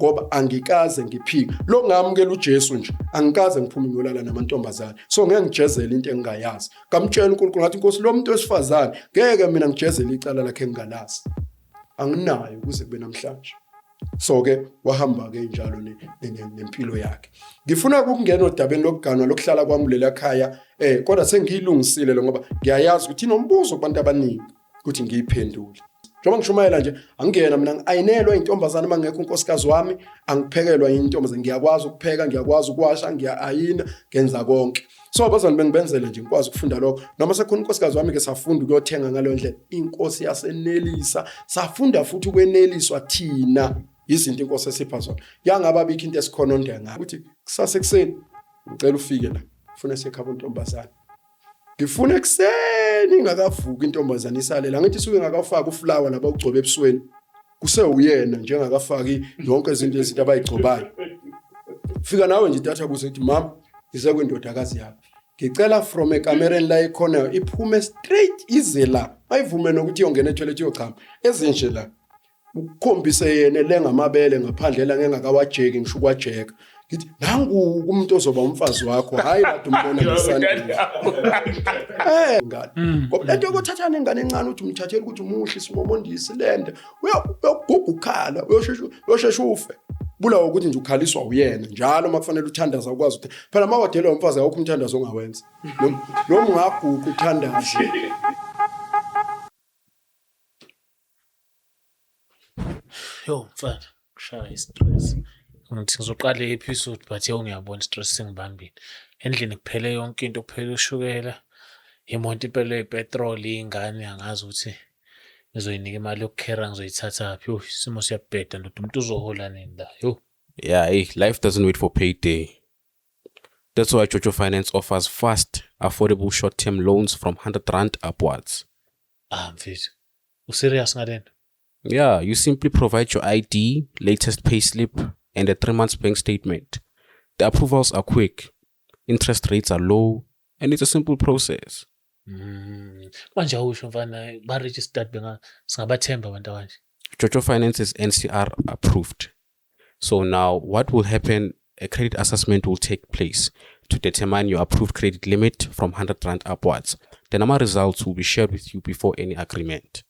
ngoba angikaze ngiphike lo ngamukela uJesu nje angikaze ngiphume ngiyolala namantombazane so ngeke ngijezele into engingayazi ngamtshela uNkulunkulu ngathi Nkosi lo muntu wesifazane ngeke mina ngijezele icala lakhe engingalazi anginayo ukuze kube namhlanje so ke wahamba ke njalo nempilo yakhe ngifuna ukungena odabeni lokuganwa lokuhlala kwami lela khaya kodwa sengiyilungisile lo ngoba ngiyayazi ukuthi inombuzo kubantu abaningi ukuthi ngiyiphendule njengoba ngishumayela nje angiyena mina ayinelwa intombazana mangekho unkosikazi wami angiphekelwa intombazana ngiyakwazi ukupheka ngiyakwazi ukuwasha ngiyaayina ngenza konke so abazali bengibenzele nje ngikwazi ukufunda lokho noma sekhona unkosikazi wami ke safunda ukuyothenga ngalo ndlela inkosi yasenelisa safunda futhi ukweneliswa thina izinto inkosi esipha zona yangaba bikho into esikhona ondenga ukuthi kusasa ekseni ngicela ufike la ufuna sekhaba intombazana ngifuna ekseni ingakavuki intombazana isalela ngithi suke ngakafaka uflower laba ugcobe ebusweni kuse uyena njengakafaki yonke izinto abayigcobayo fika nawe nje datha kuze ukuthi mama ize kwendodakazi yakho ngicela from ekamereni la ikhona iphume straight ize la ayivume nokuthi iyongena etoilet yochama ezinje la ukukhombise yena lengamabele ngaphandle la ngengakawajeki ngisho kwajeka ngithi nangu umuntu ozoba umfazi wakho hayi kade umbona ngesandla ngani ngoba lento yokuthathana ingane encane uthi umthathele ukuthi umuhle simomondisi lende uyoguga ukhala uyoshesha ufe bulawa ukuthi nje ukhaliswa uyena njalo makufanele uthandaza ukwazi ukuthi phela mawadela umfazi akho umthandazo ongawenza lo mungaguga uthandaza yo mfana kushaya istress ngithi ngizoqala episode but ngiyabona stress sengibambile endlini kuphele yonke into kuphela ushukela imonto impela yepetrol ingane angazi ukuthi ngizoyinika imali yokukhera ngizoyithatha phi isimo siyabheda ndoda umuntu uzohola nini la yo yeah life doesn't wait for payday. That's why Jojo Finance offers fast affordable short-term loans from 100 rand upwards. Mfethu userious ngalento? Yeah, you simply provide your ID, latest payslip, and a 3-month bank statement. The approvals are quick, interest rates are low, and it's a simple process. Manje awusho mfana ba registered singabathemba abantu abanje. Jojo Finance is NCR approved. So now what will happen, a credit assessment will take place to determine your approved credit limit from 100 rand upwards. The number results will be shared with you before any agreement.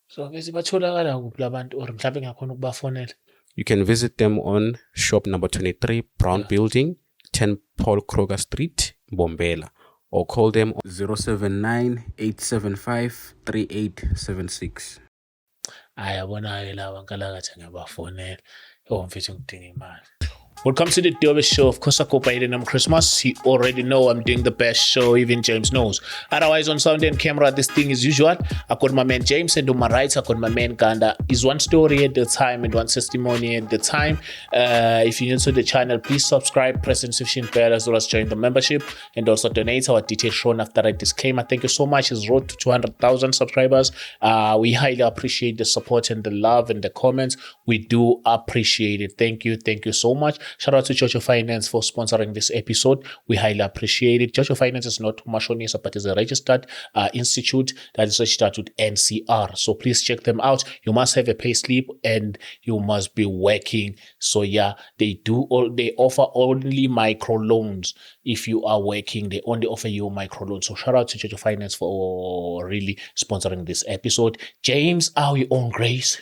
So bese batholakala kuphi labantu or mhlawumbe ngakhona ukubafonela? You can visit them on shop number 23 Brown Building, 10 Paul Kroger Street, Mbombela, or call them on 079-875-3876. Ayabona laba nkalakathi ngiyabafonela. Mfethu ngidinga imali. Welcome to the Dobe Show. Of course, I hope I didn't Christmas. You already know I'm doing the best show, even James knows. Otherwise, on sound and camera, this thing is usual. I got my man James, and on my right, I got my man Ganda. Is one story at the time and one testimony at the time. If you're new to the channel, please subscribe, press the notification bell, as well as join the membership, and also donate. Our details shown after a disclaimer. Thank you so much. It's road to 200,000 subscribers. We highly appreciate the support and the love and the comments. We do appreciate it. Thank you so much. Shout out to Jojo Finance for sponsoring this episode. We highly appreciate it. Jojo Finance is not Mashonisa, but is a registered institute that is registered with NCR. So please check them out. You must have a pay slip and you must be working. So yeah, they offer only micro loans. If you are working, they only offer you micro loans. So shout out to Jojo Finance for really sponsoring this episode. James, are we on grace?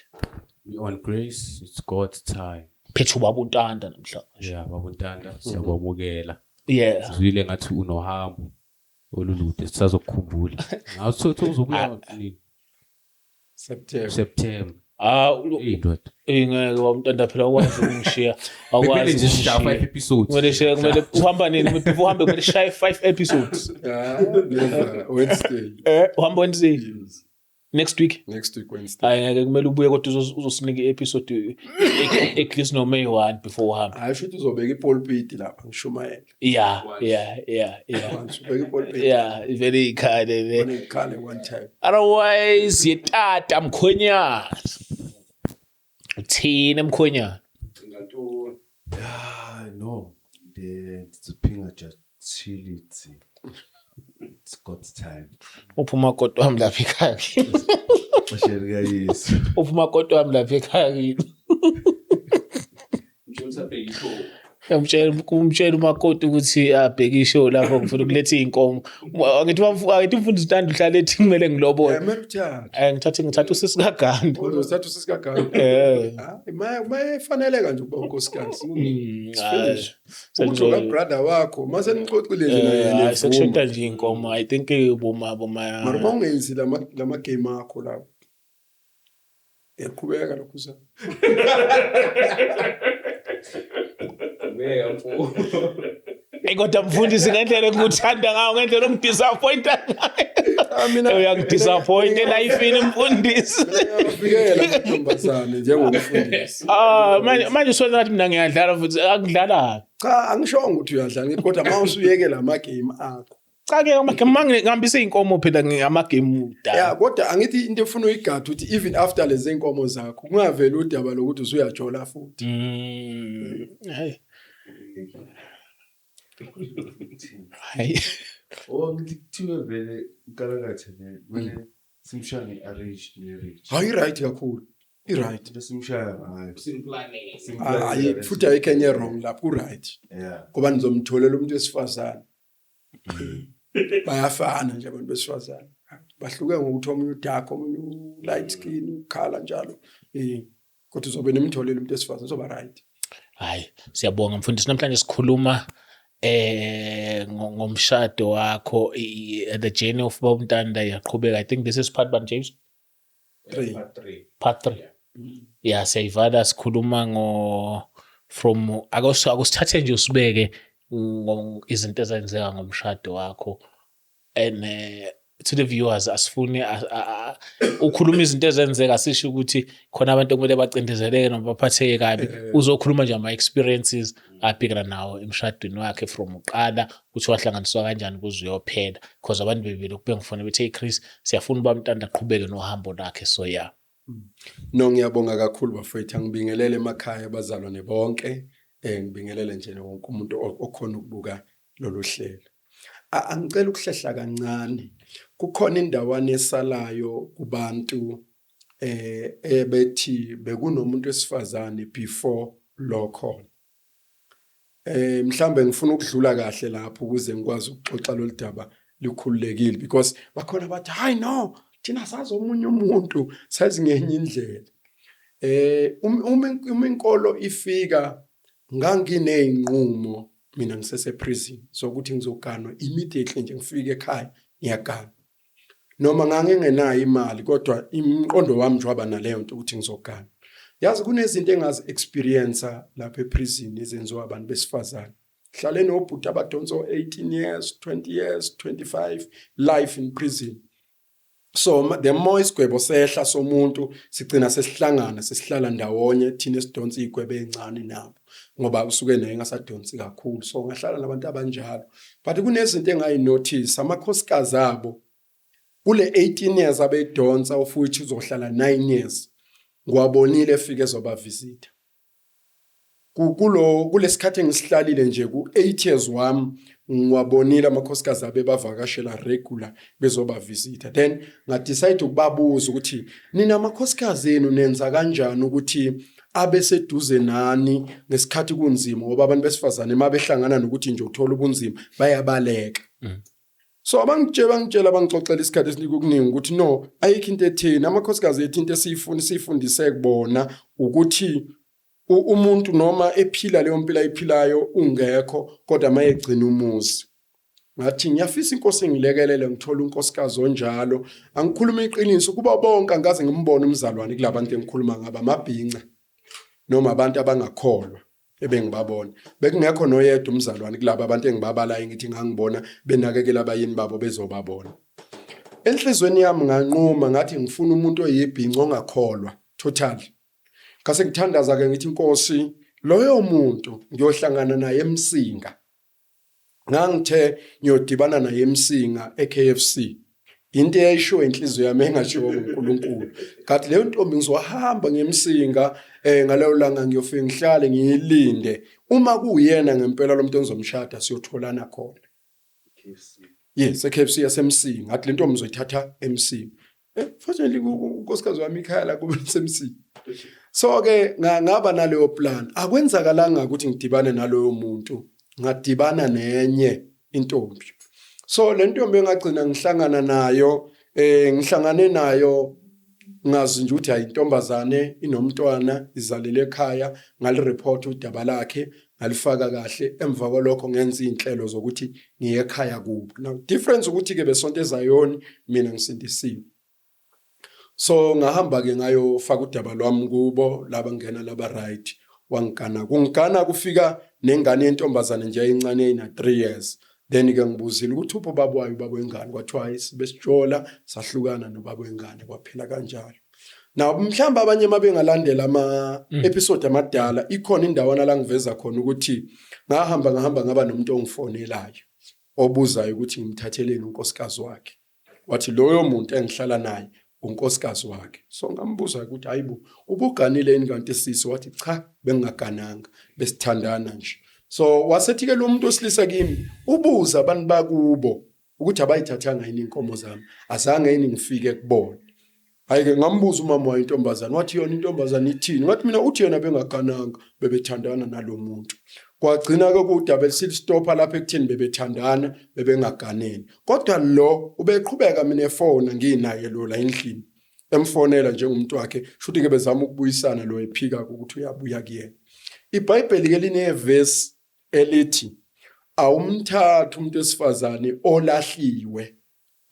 We're on grace. It's God's time. Phethu babuntanda namhlanje. Yeah, babuntanda siyabamukela. Yeah. Sizwile ngathi unohambo olulude sisazokukhumbula. Ngaso uzobuya nini? September. Ngeke wamntanda phela akwazi ukungishiya. Akwazi nje shaya 5 episodes. Kumele uhamba nini? Before uhambe kumele shaya 5 episodes. Wednesday. Uhamba Wednesday. Next week Wednesday. Ngeke kumele ubuye kodwa uzosinika i-episode at no May 1 before uhambe. Hayi futhi uzobeka ipulpit lapha ngishumayela. Yeah. Uzobeka ipulpit. Yeah, very kind. One time. Otherwise, yetata mkhonyana. Uthini mkhonyana? No. The pinga just chill it. It's God's time. Uphuma kodwa wami lapha ekhaya. Masheri guys. Uphuma kodwa wami lapha ekhaya. Kumtshela umakoti ukuthi abheke ishow lapho ngifuna ukuletha iy'nkomo. Angithi umfundisi uTando uhlala ethi kumele ngilobole. Kumele uthathe. Ngithatha usisi kaGandu. Uzothatha usisi kaGandu. Mayefaneleka nje ukuba unkosikazi. Ukuthi brother wakho mase nixoxile nje naye. Sekushoda nje iy'nkomo. I think boma. Mara ungenzi lama game akho lapho. Yaqhubeka lokho uza. Kodwa mfundisi ngendlela engikuthanda ngayo ngendlela ongidisappointa ngayo. Mina uyangidisappoint elifini mfundisi. Uyafikela ntombazane njengomfundisi. Manje usona ngathi mina ngiyadlala futhi akudlala. Cha angishongo ukuthi uyadlala kodwa mawusuyekela ama game akho. Cha-ke ngihambisa iy'nkomo phela ngama-game udala. Ya kodwa angithi into efuna uyigada ukuthi even after lezi nkomo zakho kungaveli udaba lokuthi usuyajola futhi. Hayi. Ngithi kuthiwe vele uNkalakatha kumele simshaya nge-arranged marriage. Hayi right kakhulu. I-right. Besimshaya ngayo. Hayi futhi ayikho enye wrong lapho ku-right. Yeah. Ngoba nizomtholela umuntu wesifazane. Bayafana nje abantu besifazane. Bahluke ngokuthi omunye udark, omunye light skin, ukhala njalo. Kodwa uzobe nemtholela umuntu wesifazane uzoba right. Hayi, siyabonga mfundisi. Namhlanje sikhuluma ngomshado wakho, the journey of Baba uNtanda yaqhubeka. I think this is part 1, James. 3. Part 3. Yeah, siyayivala sikhuluma from akusithathe nje usibeke izinto ezenzeka ngomshado wakho and to the viewers asifuni ukhuluma izinto ezenzeka asisho ukuthi khona abantu okumele bacindezeleke noma baphatheke kabi. Uzokhuluma nje ama experiences abhekana nawo emshadweni wakhe from uqala ukuthi wahlanganiswa kanjani kuze uyophela, because abantu bebele ukubengifuna bethi hey Chris siyafuna Baba uNtanda aqhubeke nohambo lakhe. So yeah, No, ngiyabonga kakhulu bafethu, ngibingelele emakhaya abazalwane bonke. Ngibingelele nje wonke umuntu okhona ukubuka lolu hlelo. Angicela ukuhlehla kancane. Kukhona indawana esalayo kubantu ebethi bekunomuntu wesifazane before lokho. Mhlambe ngifuna ukudlula kahle lapho ukuze ngikwazi ukuxoxa lolu daba likhululekile, because bakhona bathi hayi no thina sazi omunye umuntu sazi ngenye indlela. Uma inkolo ifika ngangineyinqumo mina ngisese prison sokuthi ngizoganwa immediately nje ngifike ekhaya ngiyagana, noma ngangengenayo imali kodwa imqondo wami nje waba naleyo nto ukuthi ngizogana. Yazi kunezinto engazi experience lapha eprison ezenziwa abantu besifazane. Hlale nobhuti abadonso 18 years, 20 years, 25 life in prison. So the more isigwebo sehla somuntu sigcina sesihlangana sesihlala ndawonye thina esidonsa igwebe encane nabo ngoba usuke naye ngasadonsi kakhulu. So ngahlala nabantu abanjalo, but kunezinto engayinotice amakhosikazi abo kule 18 years abedonsa ofuthi uzohlala 9 years ngiwabonile efike ezoba visit. Kulesikhathi engisihlalile nje ku8 years wami ngiwabonile amakhosikazi abe bavakashela regular bezoba visit. Then ngadecide ukubabuza ukuthi nina amakhosikazi enu nenza kanjani ukuthi abe seduze nani ngesikhathi kunzima, ngoba abantu besifazane mabehlangana nokuthi nje uthola ubunzima bayabaleka. So bangitshela bangixoxela isikhathi esinika ukuningi ukuthi no ayikho into etheni amakhosikazi ethu into esifundise kubona ukuthi umuntu noma ephila leyo mpilo ayiphilayo ungekho kodwa mayegcina umuzi. Ngathi ngiyafisa inkosi engilekelele ngithola unkosikazi onjalo. Angikhuluma iqiniso kuba bonke angaze ngimbone umzalwane kulabantu engikhuluma ngaba amabhinca noma abantu abangakholwa ebengibabona. Bekungekho noyedwa umzalwane kulabo abantu engibabalayo ngithi ngangibona benakekela abayini babo bezobabona. Enhlizweni yami nganquma ngathi ngifuna umuntu oyibhinca ongakholwa totally. Kase ngithandaza ke ngithi inkosi loyo muntu ngiyohlangana naye eMsinga. Ngangithe ngiyodibana naye eMsinga eKFC. Into eyisho inhliziyo yami engashiwo uNkulunkulu. Ngathi leyo ntombi ngizohamba ngeMsinga ngaleyo langa ngiyofika ngihlale ngiyilinde. Uma kuyena ngempela lo muntu engizomshada siyotholana khona. Yes, eKFC yaseMsinga. Ngathi le ntombi ngizoyithatha eMsinga. fortunately unkosikazi wami ikhaya la kube semsini. So ke ngaba naleyo plan. Akwenzakalanga ukuthi ngidibane naloyo muntu, ngadibana nenye intombi. So le ntombi engagcina ngihlangana nayo, ngihlangane nayo ngazi nje ukuthi ayintombazane inomntwana izalele ekhaya, ngalireport udaba lakhe, ngalifaka kahle. Emva kwalokho ngenza izinhlelo zokuthi ngiye ekhaya kubo. Now difference ukuthi ke besonto eZayoni mina ngisindisiwe. So ngahamba ke ngayo faka udaba lwami kubo, laba ngena laba right, wangigana. Kungigana kufika nengane yentombazane nje eyincane ina 3 years. Then ke ngibuzile ukuthi upho babo wayo babo ingane, kwathiwa besitshola sahlukana nobabo ingane, kwaphela kanjalo. Now mhlamba abanye mabengalandela ama episode amadala, ikhona indawana la ngiveza khona ukuthi ngahamba ngaba nomuntu ongifonelayo obuzayo ukuthi ngimthatheleni unkosikazi wakhe. Wathi loyo muntu engihlala naye unkosikazi wakhe. So ngambuza ukuthi hayibo ubuganile yini kanti sisi? Wathi cha, bengingagananga, besithandana nje. So wasethi ke lo muntu osilisa kimi ubuza abantu bakubo ukuthi abayithathanga yini inkomo zami, azange yini ngifike kubona. Hayi ke ngambuza umama wa intombazana, wathi yona intombazana ithini? Ngathi mina uthi yena bengagananga, bebethandana nalo muntu. Kwagcina ke kudaba elithi stopper lapha ekuthini bebethandana, bebengaganeni. Kodwa lo ubeqhubeka mina efona nginaye lo la endlini. Emfonela njengomuntu wakhe, shuthi ke bezama ukubuyisana lo ephika ukuthi uyabuya kuyena. iBhayibheli ke lineverse elithi awumthatha umuntu wesifazane olahliwe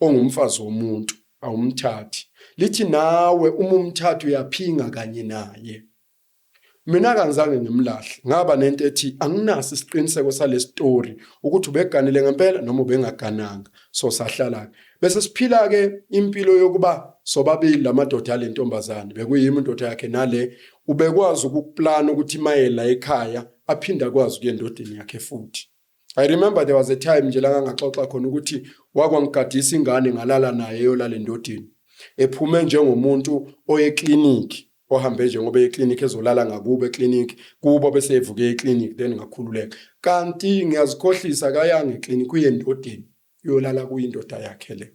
ongumfazi womuntu, awumthathi. Lithi nawe uma umthatha uyaphinga kanye naye. Mina kangizange ngimlahle, ngaba nento ethi anginaso isiqiniseko sale story ukuthi ubeganile ngempela noma ubengagananga. So sahlala bese siphila ke impilo yokuba sobabili lamadoda alentombazane, bekuyimi indoda yakhe nale, ubekwazi ukuplana ukuthi mayela ekhaya aphinda kwazi ukuye endodeni yakhe futhi. I remember there was a time nje la ngangaxoxa khona ukuthi wakwangigadisa ingane ngalala naye yolala endodeni. Ephume njengomuntu oye clinic, ohambe nje ngoba eclinic ezolala ngakubo eclinic, kubo bese evuke eclinic then ngakhululeka. Kanti ngiyazikhohlisa kayanga eclinic uye endodeni yolala kuyindoda yakhe le.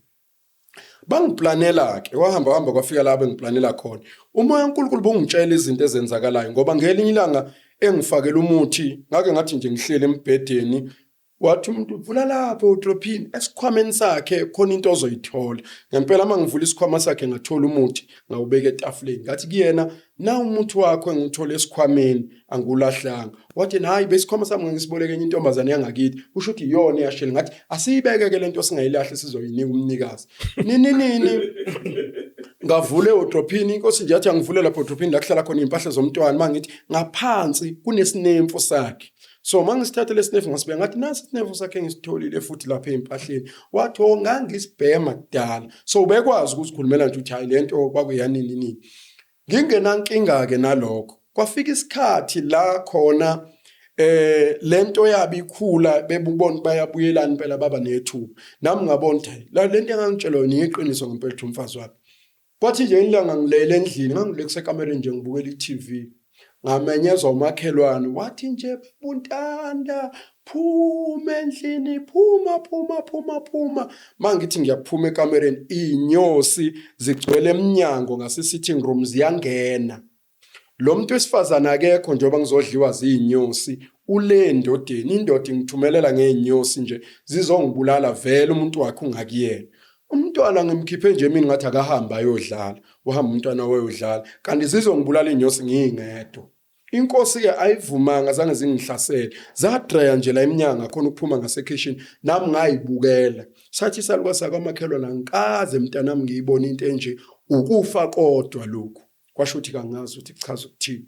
Bangiplanela ke, wahamba kwafika lapho engiplanela khona. Umoya uNkulunkulu bungitshela izinto ezenzakalayo ngoba ngelinye ilanga engifakela umuthi, ngake ngathi nje ngihlele embedeni, wathi umuntu vula lapho udrophini esikhwameni sakhe khona into ozoyithola. Ngempela mangivula isikhwama sakhe ngathola umuthi, ngawubeka etafuleni. Ngathi kuyena, na umuthi wakho engithola esikhwameni angulahlanga. Wathi hayi besikhwama sami ngisiboleke enye intombazane yangakithi, usho ukuthi iyona yashela. Ngathi asiyibeke ke lento singayilahle sizoyinika umnikazi. Nini ngavule udrophini, inkosi nje yathi angivule lapho udrophini la kuhlala khona impahla zomntwana, mangithi ngaphansi kunesinemfu sakhe. So mangisithathe lesinefu ngasibeka ngathi nasi isinefu sakhe ngisitholile futhi lapha empahleni. Wathi ngangisibhema kudala. So ubekwazi ukuthi ukhulumela nje uthi hayi lento kwakuyanini nini. Ngingenankinga ke nalokho. Kwafika isikhathi la khona lento yabi ikhula, bebubona bayabuyelana impela baba nethuba. Nami ngabona ukuthi la lento engangitshela yona iqiniso ngempela ukuthi umfazi wakhe. Kwathi nje ilanga ngilele endlini, ngangilekuse ekamereni nje ngibukela iTV. Ngamenyezwa umakhelwane, wathi nje buntanda phuma endlini, phuma. Mangithi ngiyaphuma ekamereni, inyosi zigcwele eminyango ngase-sitting room ziyangena. Lo muntu wesifazana akekho njengoba ngizodliwa zinyosi, ule endodeni, indoda ngithumelela ngeenyosi nje zizongibulala vele umuntu wakhe ungakuyena. Umntwana ngimkhiphe nje mina ngathi akahamba ayodlala, uhamba umntwana wayodlala, kanti zizongibulala inyosi ngingedwa. Inkosi ke ayivumanga, zange zingihlasele, zadraya nje la eminyanga khona ukuphuma ngasekitchen, nami ngayibukela. Sathi saluka sakamakhelwana, ngikaze mntanami ngiyibona into enje, ukufa kodwa lokhu. Kwasho ukuthi kangazi ukuthi kuchaza ukuthini.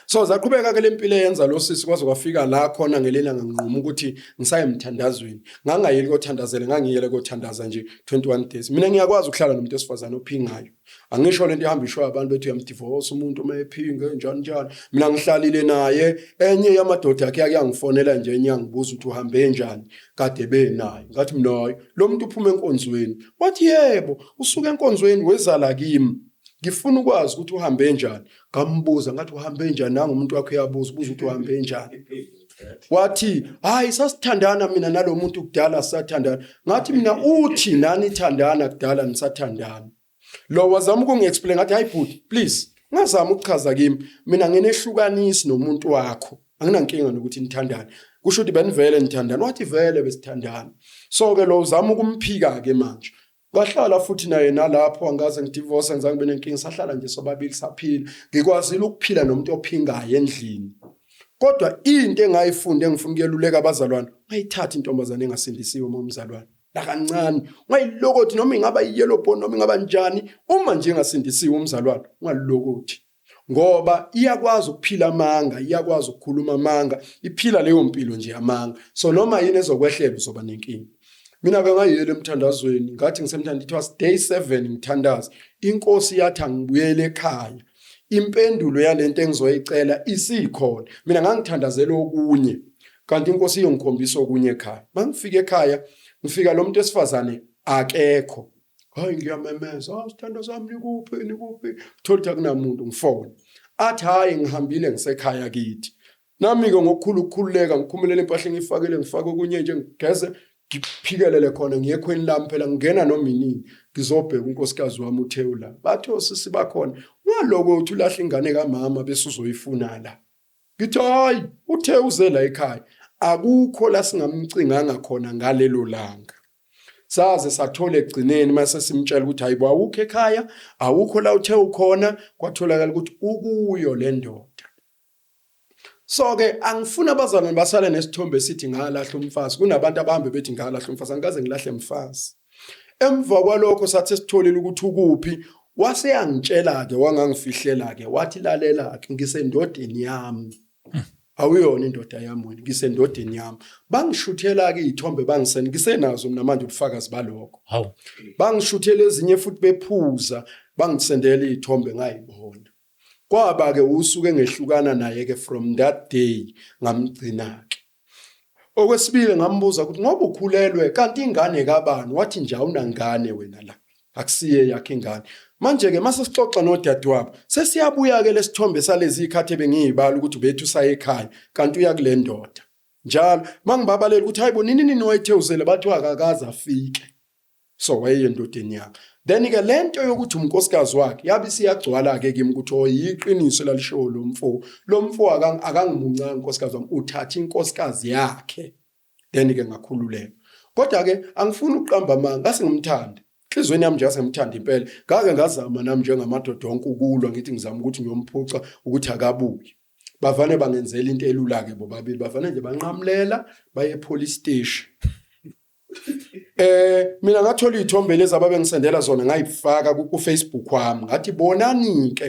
So zaqhubeka ke lempilo yenza lo sisi kwaze kwafika la khona ngelelanga nginquma ukuthi ngisayemthandazweni. Ngangayeli kothandazela, ngangiyele kothandaza nje 21 days. Mina ngiyakwazi ukuhlala nomuntu wesifazane ophingayo. Angisho lento ihamba ishwa abantu bethu uyamdivorce umuntu uma ephinga njani. Mina ngihlalile naye, enye yamadoda akhe yakuyangifonela nje enyangibuza ukuthi uhambe njani, kade benayo. Ngathi mina lo muntu uphuma enkonzweni. Wathi yebo, usuka enkonzweni wezala kimi. Ngifuna ukwazi ukuthi uhambe njani. Ngambuza ngathi uhambe njani, nanga umuntu wakhe uyabuza ukuthi uhambe njani. Wathi hayi sasithandana mina nalo muntu kudala sisathandana. Ngathi mina uthi nani thandana kudala nisathandana. lo wazama ukungi-explain ngathi hayi bhuti please ngazama ukuchaza kimi mina nginehlukanisi nomuntu wakho anginankinga nokuthi nithandane kusho ukuthi benivele nithandana wathi vele besithandana so ke lo uzama ukumphika ke manje ngahlala futhi naye nalapho angaze ngidivorce ngizange kube nenkinga sahlala nje sobabili saphila ngikwazile ukuphila nomuntu ophingayo endlini kodwa into engayifunda engifuna ukuyeluleka abazalwane ngayithatha intombazane engasindisiwe uma umzalwane la kancane ungayilokothi noma ingaba yellow bone noma ingaba njani uma nje engasindisiwe umzalwane ungalilokothi ngoba iyakwazi ukuphila amanga iyakwazi ukukhuluma amanga iphila leyo mpilo nje amanga so noma yini ezokwehlela uzoba nenkingi mina ke ngayiyele emthandazweni ngathi ngisemthandazweni it was day 7 ngithandaza inkosi yathi angibuyele ekhaya impendulo yalento engizoyicela isikhona mina ngangithandazela okunye kanti inkosi iyongikhombisa okunye ekhaya mangifika ekhaya ngifika lo muntu esifazane akekho hayi ngiyamemeza sithando sami nikuphi thola kunamuntu ngifone athi hayi ngihambile ngisekhaya kithi nami ke ngokukhulu ukukhululeka ngikhumulela impahla ngifakele ngifake okunye nje ngigeze ngiphikelele khona ngiyekhweni lami phela ngena noma inini ngizobheka unkosikazi wami uTheula bathi osisi bakhona ngaloko uthi ulahla ingane kaMama bese uzoyifuna la ngithi hayi uthe uzela ekhaya akukho la singamcinganga khona ngalelo langa saze sathola egcineni mase simtshela ukuthi hayibo awukho ekhaya awukho la uthe ukhona kwatholakala ukuthi ukuyo le ndoda so ke angifuna abazalwane basale nesithombe esithi ngalahla umfazi kunabantu abahambe bethi ngalahla umfazi angikaze ngilahle umfazi emva kwalokho sathi sitholile ukuthi ukuphi wase yangitshela ke wangangifihlela ke wathi lalela ke ngisendodeni yami awuyona indoda yami wena ngisendodeni yami bangishuthela ke izithombe bangiseni ngisenazo mina manje ubufakazi balokho Hawu. bangishuthela ezinye futhi bephuza bangisendela izithombe ngayibona kwaba ke usuke ngehlukana naye ke from that day ngamgcina ke okwesibili ngambuza ukuthi ngoba ukhulelwe kanti ingane kabani wathi nje awunangane wena la akusiye yakhe ingane manje ke mase sixoxa nodadewabo sesiyabuya ke lesithombe salezi ikhathi bengiyibala ukuthi bethu saye ekhaya kanti uya kule ndoda njalo mangibabalela ukuthi hayibo nini wayethe uzele bathi akakaza afike so wayeyendodeni yakhe then ke lento yokuthi unkosikazi wakhe yabe siyagcwala ke kimi ukuthi oyiqiniso lalisho lo mfo akangimuncanga unkosikazi wami uthatha inkosikazi yakhe then ke ngakhululeka kodwa ke angifuni ukuqamba amanga ngasingumthanda inhlizweni yami nje yasemthanda impela ngake ngazama nami njengamadoda onke ukulwa ngithi ngizama ukuthi ngiyomphuca ukuthi akabuye bavane bangenzela into elula ke bobabili bavane nje banqamulela baye police station mina ngathola izithombe lezi ababengisendela zona ngayifaka ku Facebook wami ngathi bonani ke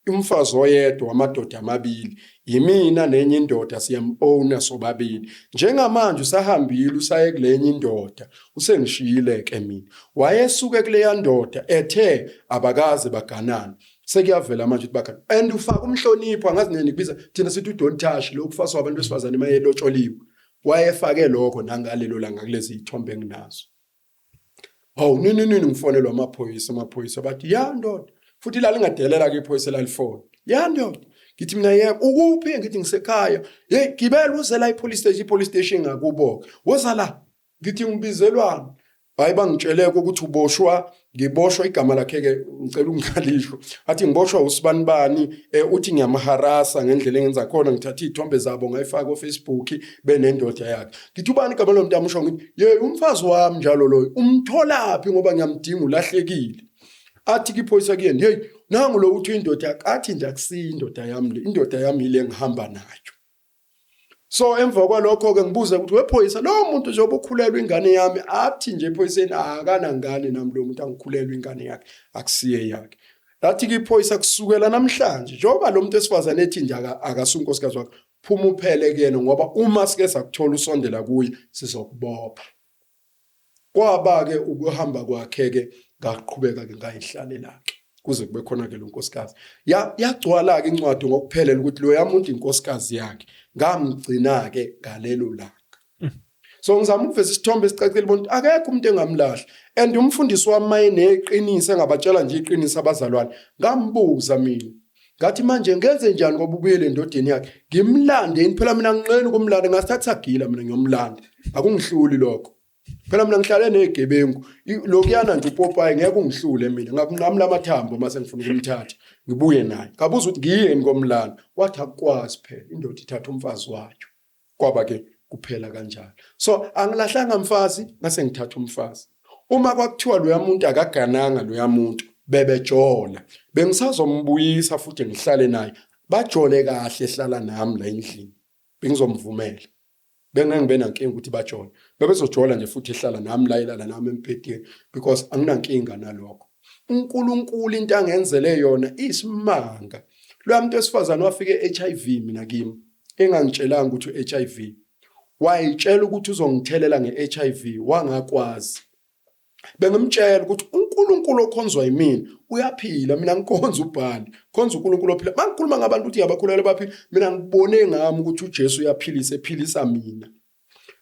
umfazi oyedwa wamadoda amabili yimina nenye indoda siyam-owner sobabili njengamanje usahambile usaye kulenye indoda usengishiyile ke mina wayesuke kuleya ndoda ethe abakaze baganana sekuyavela manje ukuthi bakhona and ufaka umhlonipho angazi nini kubiza thina sithi don't touch lo kufaswa abantu besifazane mayelotsholiwe wayefake lokho nangalelo langa kulezi izithombe enginazo nini ngifonelwa amaphoyisa bathi ya ndoda futhi la lingadelela ke iphoyisa lalifona ya ndoda ngithi mina yebo ukuphi ngithi ngisekhaya hey gibela uzela ipolice station ngakuboka woza la ngithi ngibizelwana hayi bangitsheleke ukuthi ngiboshwa igama lakhe ke ngicela ukungalisho athi ngiboshwa usibanibani uthi ngiyamharasa ngendlela engenza khona ngithatha izithombe zabo ngayifaka ku Facebook benendoda yakhe ngithi ubani igama lo muntu amusho ngithi umfazi wami njalo loyo umtholaphi ngoba ngiyamdinga ulahlekile athi kiphoyisa kuyena hey nangu lo uthi indoda yakhe athi nje akusiyi indoda yami le indoda yami ile ngihamba nayo so emva kwalokho ke ngibuza ukuthi wephoyisa lo muntu njengoba ukhulelwe ingane yami athi nje ephoyiseni akana ngane nami lo muntu angikhulelwe ingane yakhe akusiye yakhe lathi kiphoyisa kusukela namhlanje njengoba lo muntu esifazane ethi nje akasunkosikazi wakhe phuma uphele kuyena ngoba uma sike sakuthola usondela kuye sizokubopha kwaba ke ukuhamba kwakhe ke ngaqhubeka ke ngayihlalela ke kuze kube khona ke lo nkosikazi yagcwala ke incwadi ngokuphelela ukuthi lo yamuntu inkosikazi yakhe ngamgcina ke galelo langa so ngizama ukuveza isithombe esicacile bonke akekho umuntu engamlahla and umfundisi wami mayeneqiniso engabatshela nje iqiniso abazalwane ngambuza mina ngathi manje ngenze njani ngoba ubuyele endodeni yakhe ngimlande phela mina ngiqena ukumlanda ngasithatha sagila mina ngiyomlanda akungihluli lokho phela mina ngihlale negebengu lokuyana nje uPopayi ngeke ungihlule mina ngakunqamla amathambo mase ngifuna ukumthatha ngibuye naye ngabuza ukuthi ngiyeni komlando wathi akwazi phela indoda ithatha umfazi wayo kwaba ke kuphela kanjalo so angilahlanga mfazi ngase ngithatha umfazi uma kwakuthiwa lo yamuntu akagananga lo yamuntu bebejola bengisazombuyisa futhi ngihlale naye bajole kahle ehlala nami la endlini bengizomvumela bengangibe nankinga ukuthi bajole bebezojola nje futhi ehlala nami la ilala nami empedeni because anginankinga nalokho uNkulunkulu into angenzele yona isimanga lo yamuntu esifazana wafike HIV mina kimi engangitshelanga ukuthi uHIV wayitshela ukuthi uzongithelela ngeHIV wangakwazi bengimtshela ukuthi uNkulunkulu okhonzwa yimina uyaphila mina ngikhonza uBhali khonza uNkulunkulu ophila mangikhuluma ngabantu ukuthi yabakhulele baphila mina ngibone ngami ukuthi uJesu uyaphilisa ephilisa mina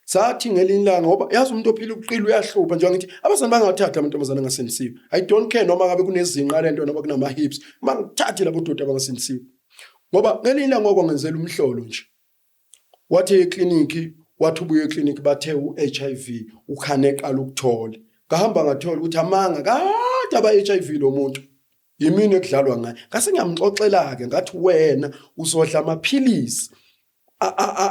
sathi ngelinlanga ngoba yazi umuntu ophila uqili uyahlupha njengoba ngithi abazali bangathatha amantombazana angasindisiwe I don't care noma ngabe kunezinqa lento noma kunama hips mangithathe labo doda abangasindisiwe ngoba ngelinlanga ngokwangenzela umhlolo nje wathi ekliniki wathi ubuye ekliniki bathe uHIV ukhane eqala ukuthola ngahamba ngathola ukuthi amanga kade aba HIV lo muntu yimini ekudlalwa ngaye ngase ngiyamxoxela ke ngathi wena uzodla amaphilisi